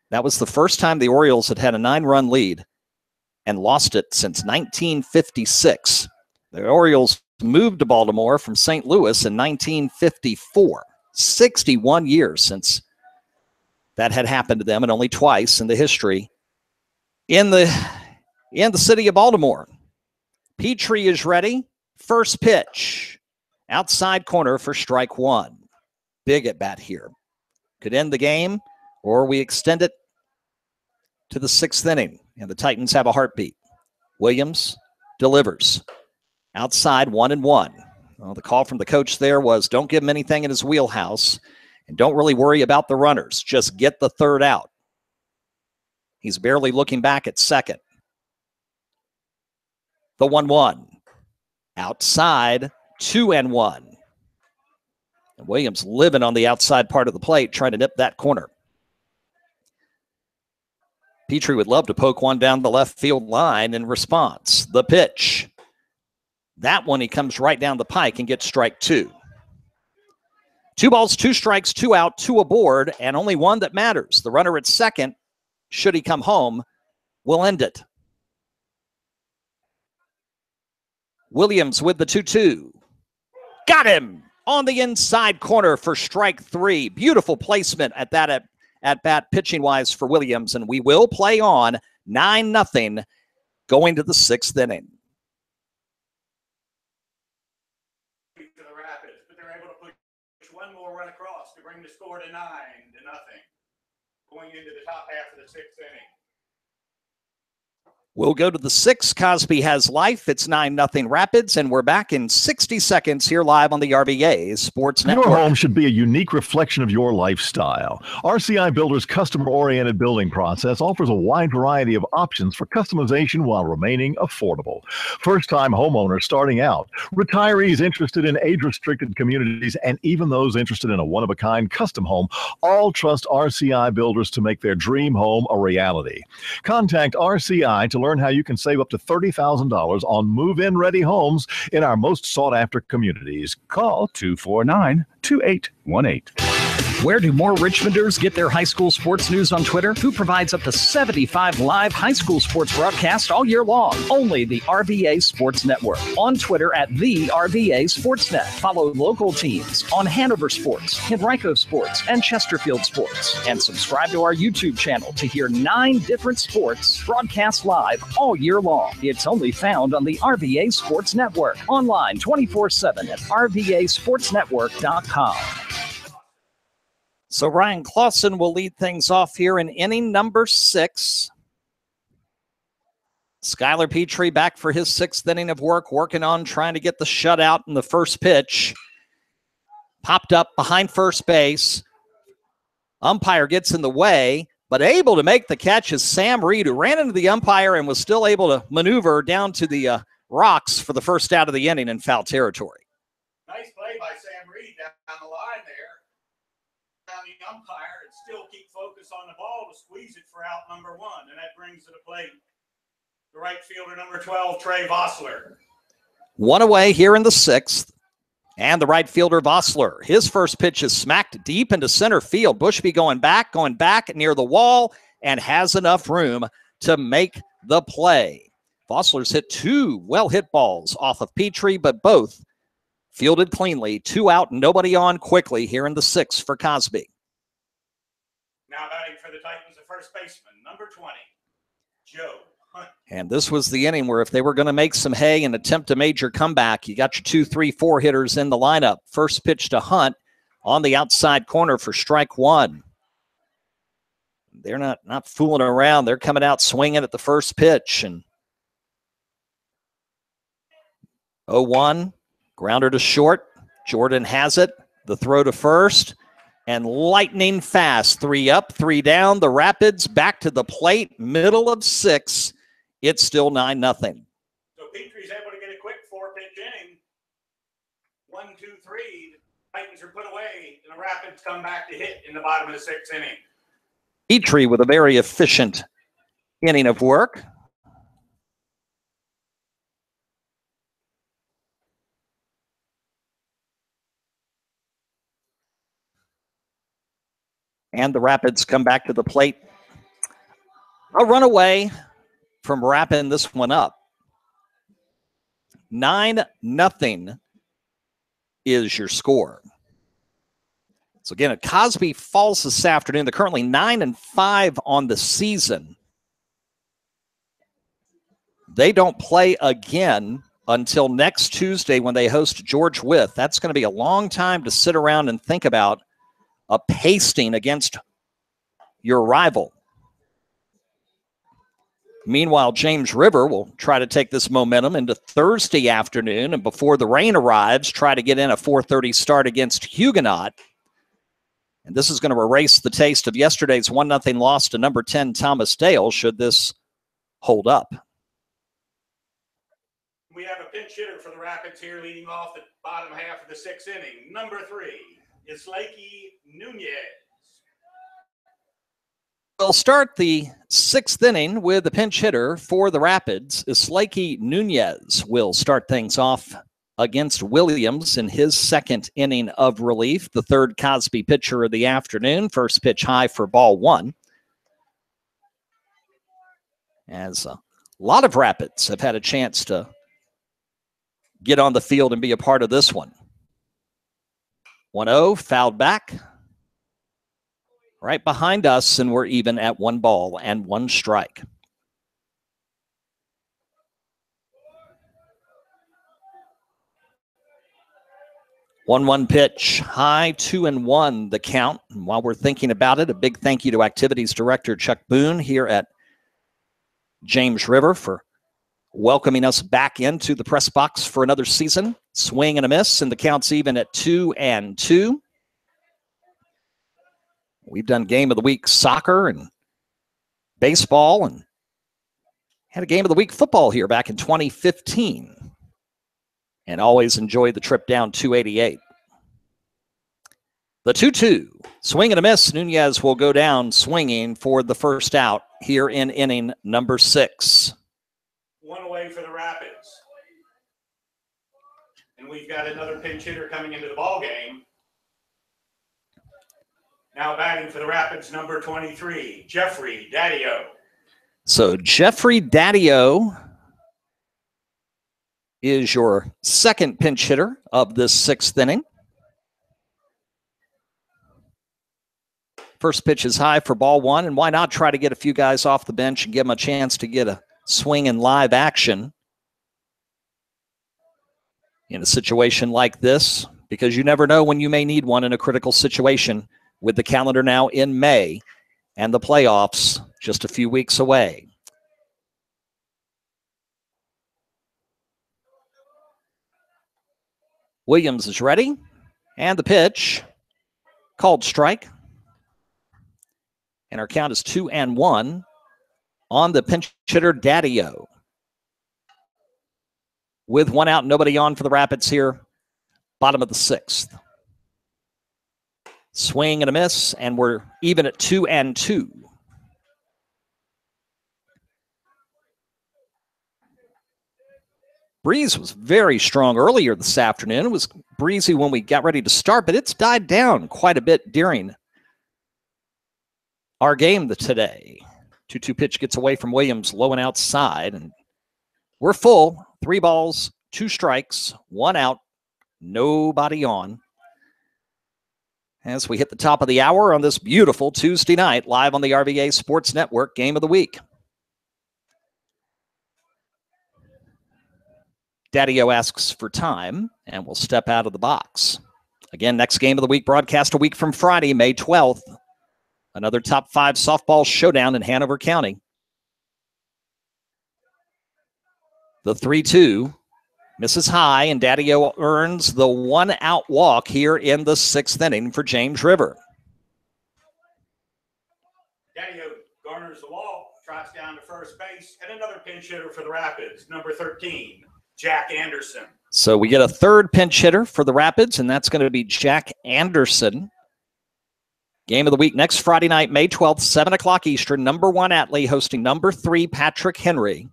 That was the first time the Orioles had a 9-run lead and lost it since 1956. The Orioles moved to Baltimore from St. Louis in 1954. 61 years since that had happened to them, and only twice in the history in the city of Baltimore. Petrie is ready. First pitch. Outside corner for strike 1. Big at bat here. Could end the game, or we extend it to the 6th inning, and the Titans have a heartbeat. Williams delivers. Outside 1-1. Well, the call from the coach there was don't give him anything in his wheelhouse and don't really worry about the runners. Just get the 3rd out. He's barely looking back at second. The 1-1. Outside 2-1. And Williams living on the outside part of the plate trying to nip that corner. Petrie would love to poke one down the left field line in response. The pitch. That one, he comes right down the pike and gets strike 2. 2 balls, 2 strikes, 2 out, 2 aboard, and only one that matters. The runner at second, should he come home, will end it. Williams with the 2-2. Got him on the inside corner for strike 3. Beautiful placement at that at bat pitching-wise for Williams, and we will play on 9-0 going to the 6th inning. To the Rapids, but they're able to push one more run across to bring the score to 9-0 going into the top half of the 6th inning. We'll go to the 6th. Cosby has life. It's 9-0 Rapids, and we're back in 60 seconds here live on the RVA Sports Network. Your home should be a unique reflection of your lifestyle. RCI Builder's customer-oriented building process offers a wide variety of options for customization while remaining affordable. First-time homeowners starting out, retirees interested in age-restricted communities, and even those interested in a one-of-a-kind custom home all trust RCI Builders to make their dream home a reality. Contact RCI to learn how you can save up to $30,000 on move-in ready homes in our most sought-after communities. Call 249-2818. Where do more Richmonders get their high school sports news on Twitter? Who provides up to 75 live high school sports broadcasts all year long? Only the RVA Sports Network. On Twitter at the RVA Sportsnet. Follow local teams on Hanover Sports, Henrico Sports, and Chesterfield Sports. And subscribe to our YouTube channel to hear 9 different sports broadcast live all year long. It's only found on the RVA Sports Network. Online 24/7 at rvasportsnetwork.com. So Ryan Clausen will lead things off here in inning number 6. Skylar Petrie back for his 6th inning of work, working on trying to get the shutout in the first pitch. Popped up behind first base. Umpire gets in the way, but able to make the catch is Sam Reed, who ran into the umpire and was still able to maneuver down to the rocks for the first out of the inning in foul territory. Nice play by Sam Reed down the line there. Down the umpire and still keep focus on the ball to squeeze it for out number 1. And that brings to the plate the right fielder, number 12, Trey Vossler. 1 away here in the 6th. And the right fielder, Vossler. His first pitch is smacked deep into center field. Bushby going back near the wall, and has enough room to make the play. Vossler's hit 2 well-hit balls off of Petrie, but both fielded cleanly. 2 out, nobody on quickly here in the 6th for Cosby. Now batting for the Titans, the first baseman, number 20, Joe Hunt. And this was the inning where if they were going to make some hay and attempt a major comeback, you got your 2, 3, 4 hitters in the lineup. First pitch to Hunt on the outside corner for strike 1. They're not fooling around. They're coming out swinging at the first pitch. And 0-1. Grounder to short. Jordan has it. The throw to first. And lightning fast. 3 up, 3 down. The Rapids back to the plate. Middle of 6. It's still 9-0. So Petrie's able to get a quick 4-pitch inning. 1, 2, 3. The Titans are put away. And the Rapids come back to hit in the bottom of the 6th inning. Petrie with a very efficient inning of work. And the Rapids come back to the plate. A runaway from wrapping this one up. 9-0 is your score. So again, Cosby falls this afternoon. They're currently 9-5 on the season. They don't play again until next Tuesday when they host George Wythe. That's going to be a long time to sit around and think about a pasting against your rival. Meanwhile, James River will try to take this momentum into Thursday afternoon, and before the rain arrives, try to get in a 4:30 start against Huguenot. And this is going to erase the taste of yesterday's 1-0 loss to number 10 Thomas Dale, should this hold up. We have a pinch hitter for the Rapids here leading off the bottom half of the 6th inning. Number 3 is Lakey Nunez. We'll start the 6th inning with the pinch hitter for the Rapids. Islaki Nunez will start things off against Williams in his 2nd inning of relief. The 3rd Cosby pitcher of the afternoon. First pitch high for ball 1. As a lot of Rapids have had a chance to get on the field and be a part of this one. 1-0, fouled back. Right behind us, and we're even at 1 ball and 1 strike. One pitch, high, 2-1 the count. And while we're thinking about it, a big thank you to Activities Director Chuck Boone here at James River for welcoming us back into the press box for another season. Swing and a miss, and the count's even at 2-2. We've done Game of the Week soccer and baseball, and had a Game of the Week football here back in 2015. And always enjoyed the trip down 288. The 2-2. Swing and a miss. Nunez will go down swinging for the first out here in inning number 6. 1 away for the Rapids. And we've got another pinch hitter coming into the ball game. Now batting for the Rapids, number 23, Jeffrey Daddio. So Jeffrey Daddio is your 2nd pinch hitter of this 6th inning. First pitch is high for ball 1, and why not try to get a few guys off the bench and give them a chance to get a swing in live action in a situation like this, because you never know when you may need one in a critical situation. With the calendar now in May and the playoffs just a few weeks away. Williams is ready, and the pitch, called strike. And our count is 2-1 on the pinch hitter Daddio. With 1 out, nobody on for the Rapids here, bottom of the 6th. Swing and a miss, and we're even at 2-2. Breeze was very strong earlier this afternoon. It was breezy when we got ready to start, but it's died down quite a bit during our game today. 2-2 pitch gets away from Williams, low and outside, and we're full. 3 balls, 2 strikes, 1 out, nobody on. As we hit the top of the hour on this beautiful Tuesday night, live on the RVA Sports Network, Game of the Week. Daddio asks for time and will step out of the box. Again, next Game of the Week broadcast a week from Friday, May 12th. Another top 5 softball showdown in Hanover County. The 3-2. Misses high, and Daddio earns the 1-out walk here in the 6th inning for James River. Daddio garners the walk, trots down to first base, and another pinch hitter for the Rapids, number 13, Jack Anderson. So we get a 3rd pinch hitter for the Rapids, and that's going to be Jack Anderson. Game of the Week next Friday night, May 12th, 7 o'clock Eastern. Number 1 Atlee hosting number 3 Patrick Henry.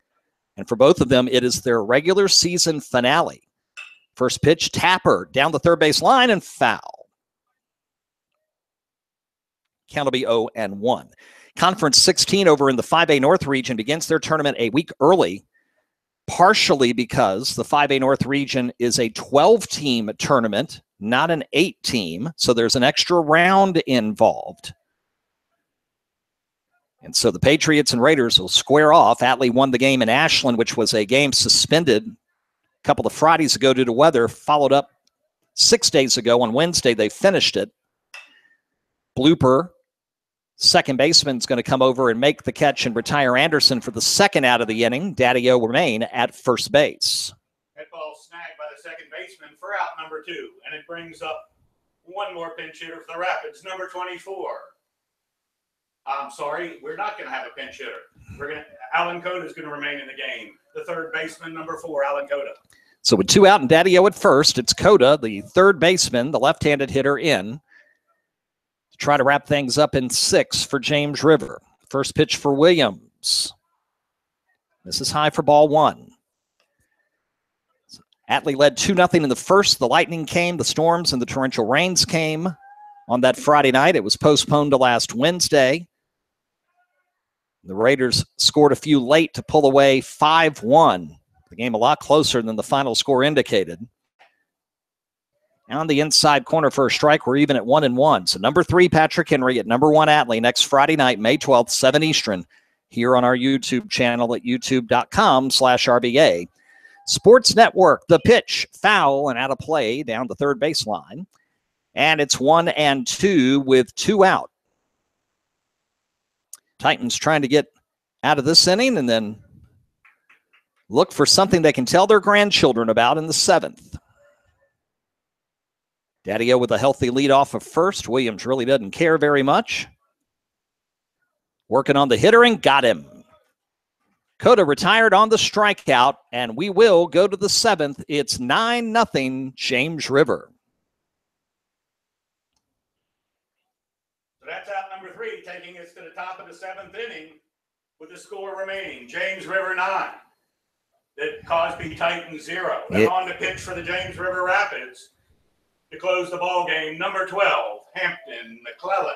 And for both of them, it is their regular season finale. First pitch, Tapper down the 3rd base line and foul. Count will be 0-1. Conference 16 over in the 5A North region begins their tournament a week early, partially because the 5A North region is a 12-team tournament, not an 8-team. So there's an extra round involved. And so the Patriots and Raiders will square off. Atlee won the game in Ashland, which was a game suspended a couple of Fridays ago due to weather, followed up 6 days ago. On Wednesday, they finished it. Blooper, second baseman's going to come over and make the catch and retire Anderson for the 2nd out of the inning. Daddio will remain at first base. That ball snagged by the second baseman for out number 2, and it brings up 1 more pinch hitter for the Rapids, number 24. I'm sorry, we're not going to have a pinch hitter. Alan Cota is going to remain in the game. The 3rd baseman, number 4, Alan Cota. So with 2 out and Daddio at first, it's Cota, the 3rd baseman, the left-handed hitter, in to try to wrap things up in 6 for James River. First pitch for Williams. This is high for ball one. Atlee led 2-0 in the first. The lightning came, the storms, and the torrential rains came on that Friday night. It was postponed to last Wednesday. The Raiders scored a few late to pull away 5-1. The game a lot closer than the final score indicated. On the inside corner for a strike, we're even at 1-1. So number 3, Patrick Henry at number 1, Atlee, next Friday night, May 12th, 7 Eastern, here on our YouTube channel at youtube.com/RVA Sports Network. The pitch, foul and out of play down the third baseline. And it's 1-2 with 2 out. Titans trying to get out of this inning and then look for something they can tell their grandchildren about in the 7th. Daddy-O with a healthy lead off of first. Williams really doesn't care very much. Working on the hitter and got him. Cota retired on the strikeout, and we will go to the 7th. It's 9-0 James River. So that's out number 3, taking us to the top of the 7th inning with the score remaining. James River 9. The Cosby Titans 0. And on the pitch for the James River Rapids to close the ball game, number 12, Hampton McClellan.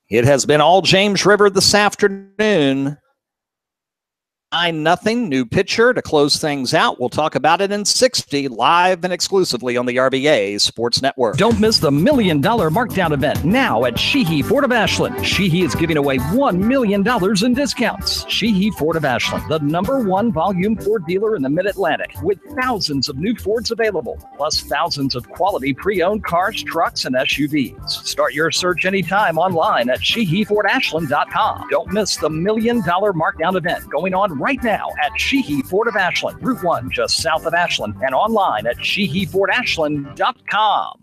It has been all James River this afternoon. 9-0, new pitcher to close things out. We'll talk about it in 60, live and exclusively on the RVA Sports Network. Don't miss the $1 million markdown event now at Sheehy Ford of Ashland. Sheehy is giving away $1 million in discounts. Sheehy Ford of Ashland, the #1 volume Ford dealer in the Mid-Atlantic, with thousands of new Fords available, plus thousands of quality pre-owned cars, trucks, and SUVs. Start your search anytime online at SheehyFordAshland.com. Don't miss the $1 million markdown event going on right now at Sheehy Ford of Ashland, Route 1, just south of Ashland, and online at SheehyFordAshland.com.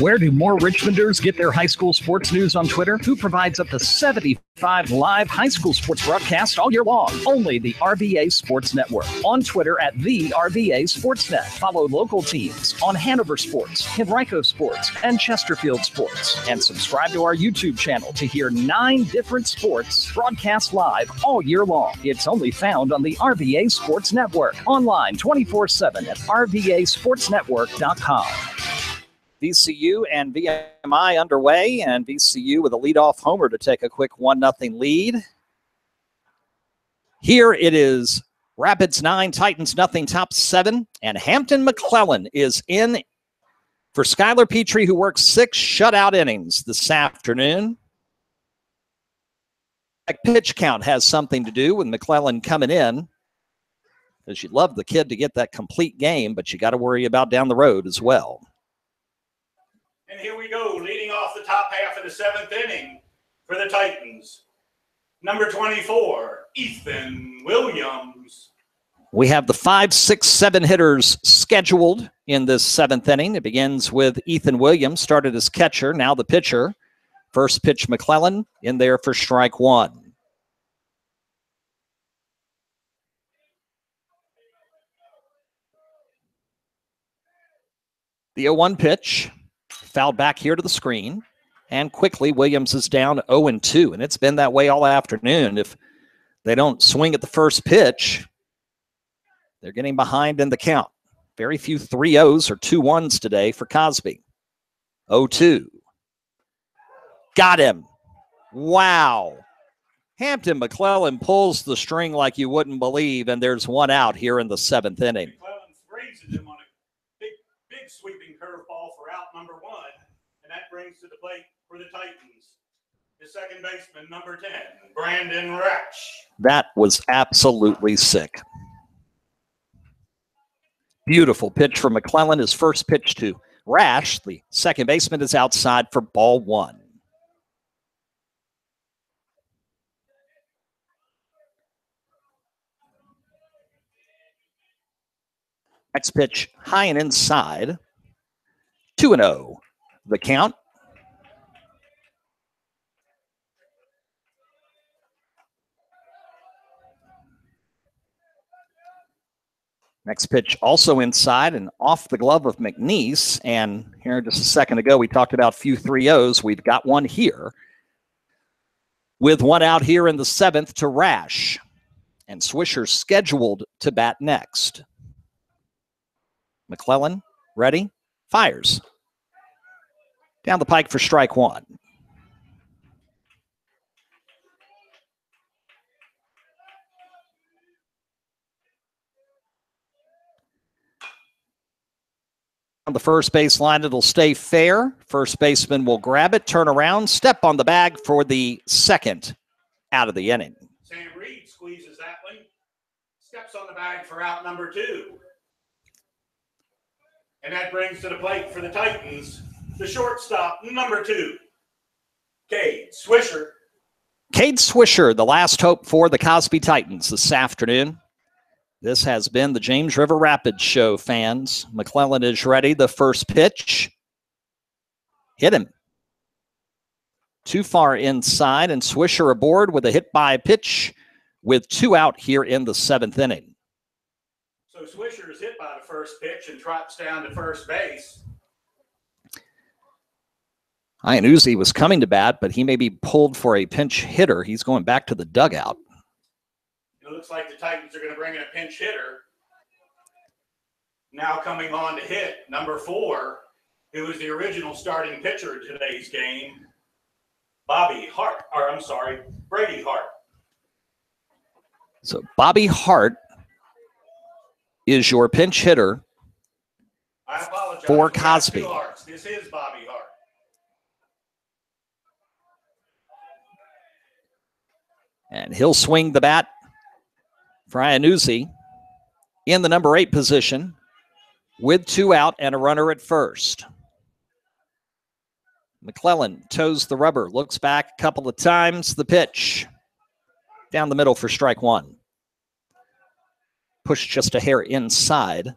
Where do more Richmonders get their high school sports news on Twitter? Who provides up to 75 live high school sports broadcasts all year long? Only the RVA Sports Network. On Twitter at the RVA Sportsnet. Follow local teams on Hanover Sports, Henrico Sports, and Chesterfield Sports. And subscribe to our YouTube channel to hear 9 different sports broadcast live all year long. It's only found on the RVA Sports Network. Online 24/7 at RVASportsNetwork.com. VCU and VMI underway, and VCU with a leadoff homer to take a quick 1-0 lead. Here it is Rapids 9, Titans nothing, top 7, and Hampton McClellan is in for Skylar Petrie, who worked 6 shutout innings this afternoon. That pitch count has something to do with McClellan coming in, because you'd love the kid to get that complete game, but you got to worry about down the road as well. And here we go, leading off the top half of the 7th inning for the Titans. Number 24, Ethan Williams. We have the 5, 6, 7 hitters scheduled in this 7th inning. It begins with Ethan Williams, started as catcher, now the pitcher. First pitch, McClellan in there for strike 1. The 0-1 pitch. Fouled back here to the screen, and quickly Williams is down 0-2, and it's been that way all afternoon. If they don't swing at the first pitch, they're getting behind in the count. Very few 3-0s or 2-1s today for Cosby. 0-2. Got him. Wow. Hampton McClellan pulls the string like you wouldn't believe, and there's 1 out here in the 7th inning. McClellan raises him on a big sweeping curveball for out number 1, and that brings to the plate for the Titans the second baseman, number 10, Brandon Rash. That was absolutely sick. Beautiful pitch from McClellan. His first pitch to Rash. The second baseman is outside for ball 1. Next pitch, high and inside. 2-0. The count. Next pitch also inside and off the glove of McNeese. And here just a second ago, we talked about few 3-0s. We've got one here. with one out here in the 7th to Rash. And Swisher scheduled to bat next. McClellan, ready, fires. Down the pike for strike one. On the first baseline, it'll stay fair. First baseman will grab it, turn around, step on the bag for the second out of the inning. Sam Reed squeezes that one, steps on the bag for out number 2. And that brings to the plate for the Titans the shortstop, number 2, Cade Swisher. Cade Swisher, the last hope for the Cosby Titans this afternoon. This has been the James River Rapids Show, fans. McClellan is ready. The first pitch. Hit him. Too far inside, and Swisher aboard with a hit by pitch with 2 out here in the 7th inning. So Swisher is hit by the first pitch and trots down to first base. Iannuzzi was coming to bat, but he may be pulled for a pinch hitter. He's going back to the dugout. It looks like the Titans are going to bring in a pinch hitter. Now coming on to hit, number 4, who was the original starting pitcher in today's game, Brady Hart. So Bobby Hart is your pinch hitter I apologize for Cosby. This is Bobby Hart. And he'll swing the bat for Iannuzzi in the number 8 position with 2 out and a runner at first. McClellan toes the rubber, looks back a couple of times. The pitch down the middle for strike one. Push just a hair inside.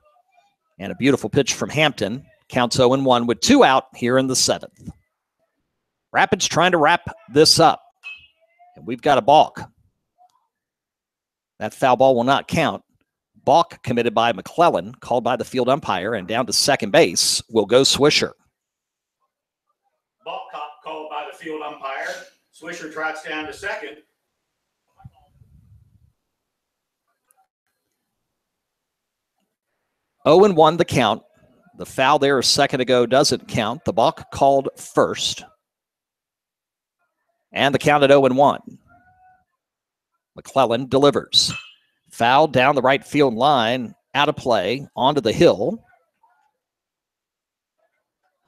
And a beautiful pitch from Hampton. Counts 0-1 with 2 out here in the 7th. Rapids trying to wrap this up. And we've got a balk. That foul ball will not count. Balk committed by McClellan, called by the field umpire, and down to second base will go Swisher. Balk called by the field umpire. Swisher trots down to second. Oh and 1 the count. The foul there a second ago doesn't count. The balk called first. And the count at 0-1. McClellan delivers. Foul down the right field line, out of play, onto the hill.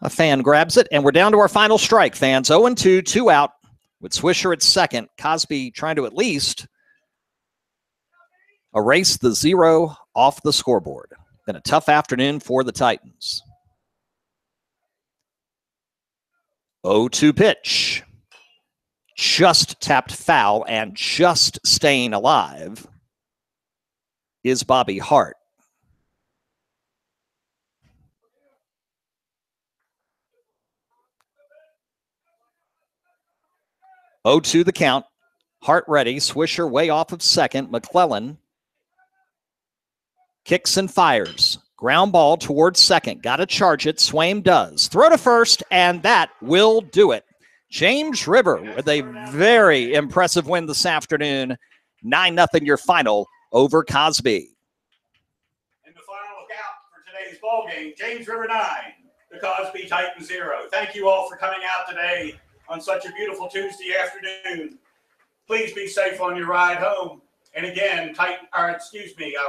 A fan grabs it, and we're down to our final strike, fans. 0-2, 2 out, with Swisher at second. Cosby trying to at least erase the 0 off the scoreboard. Been a tough afternoon for the Titans. 0-2 pitch. Just tapped foul and just staying alive is Bobby Hart. Oh, 2 the count. Hart ready. Swisher way off of second. McClellan kicks and fires. Ground ball towards second. Got to charge it. Swaim does. Throw to first, and that will do it. James River with a very impressive win this afternoon. 9-0 your final over Cosby. And the final lookout for today's ball game, James River 9, the Cosby Titans 0. Thank you all for coming out today on such a beautiful Tuesday afternoon. Please be safe on your ride home. And again,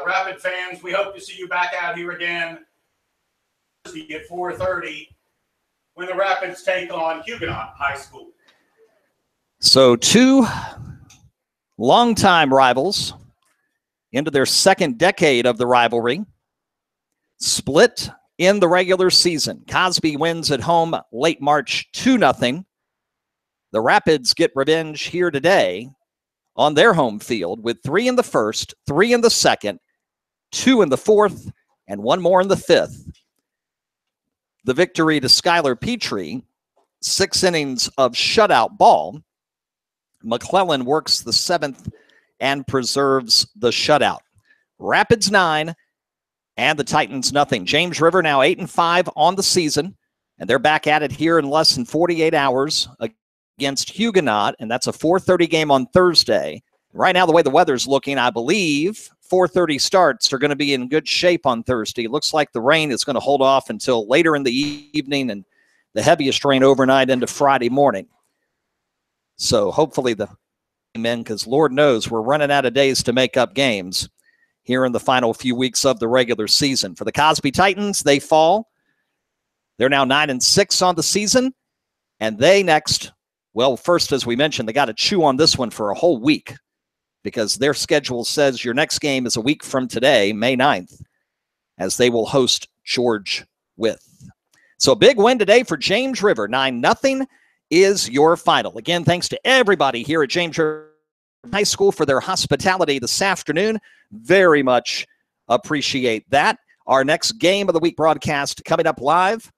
Rapid fans, we hope to see you back out here again at 4:30 when the Rapids take on Huguenot High School. So 2 longtime rivals into their second decade of the rivalry. Split in the regular season. Cosby wins at home late March 2-0. The Rapids get revenge here today on their home field with 3 in the first, 3 in the second, 2 in the fourth, and 1 more in the fifth. The victory to Skylar Petrie, 6 innings of shutout ball. McClellan works the 7th and preserves the shutout. Rapids 9 and the Titans 0. James River now 8-5 on the season, and they're back at it here in less than 48 hours. against Huguenot, and that's a 4:30 game on Thursday. Right now, the way the weather's looking, I believe 4:30 starts are going to be in good shape on Thursday. It looks like the rain is going to hold off until later in the evening and the heaviest rain overnight into Friday morning. So hopefully the men, because Lord knows we're running out of days to make up games here in the final few weeks of the regular season. For the Cosby Titans, they fall. They're now 9-6 on the season, and they next, well, first, as we mentioned, they got to chew on this one for a whole week because their schedule says your next game is a week from today, May 9th, as they will host George Wythe. So a big win today for James River. 9-0 is your final. Again, thanks to everybody here at James River High School for their hospitality this afternoon. Very much appreciate that. Our next game of the week broadcast coming up live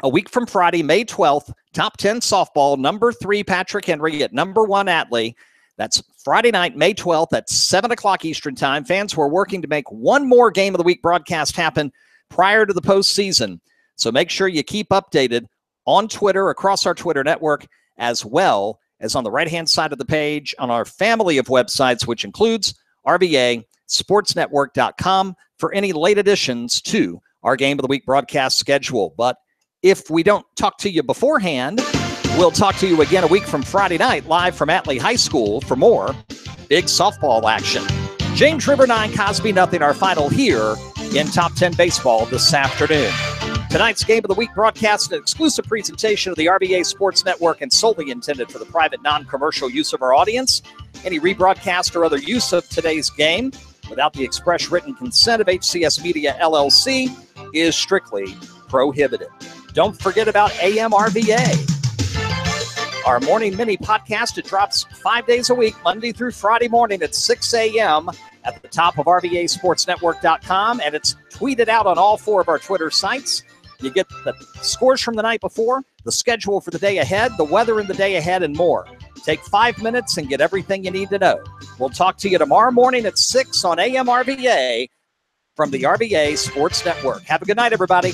a week from Friday, May 12th, top 10 softball, number 3 Patrick Henry at number 1 Atlee. That's Friday night, May 12th at 7 o'clock Eastern time. Fans who are working to make one more game of the week broadcast happen prior to the postseason. So make sure you keep updated on Twitter, across our Twitter network, as well as on the right-hand side of the page on our family of websites, which includes RVA Sports Network.com for any late additions to our Game of the Week broadcast schedule. But if we don't talk to you beforehand, we'll talk to you again a week from Friday night, live from Atlee High School for more big softball action. James River 9, Cosby nothing, our final here in Top 10 Baseball this afternoon. Tonight's Game of the Week broadcast, an exclusive presentation of the RVA Sports Network and solely intended for the private, non-commercial use of our audience. Any rebroadcast or other use of today's game without the express written consent of HCS Media, LLC, is strictly prohibited. Don't forget about AM RVA. Our morning mini podcast, it drops 5 days a week, Monday through Friday morning at 6 a.m. at the top of RVASportsNetwork.com, and it's tweeted out on all 4 of our Twitter sites. You get the scores from the night before, the schedule for the day ahead, the weather in the day ahead, and more. Take 5 minutes and get everything you need to know. We'll talk to you tomorrow morning at 6 on AM RVA from the RVA Sports Network. Have a good night, everybody.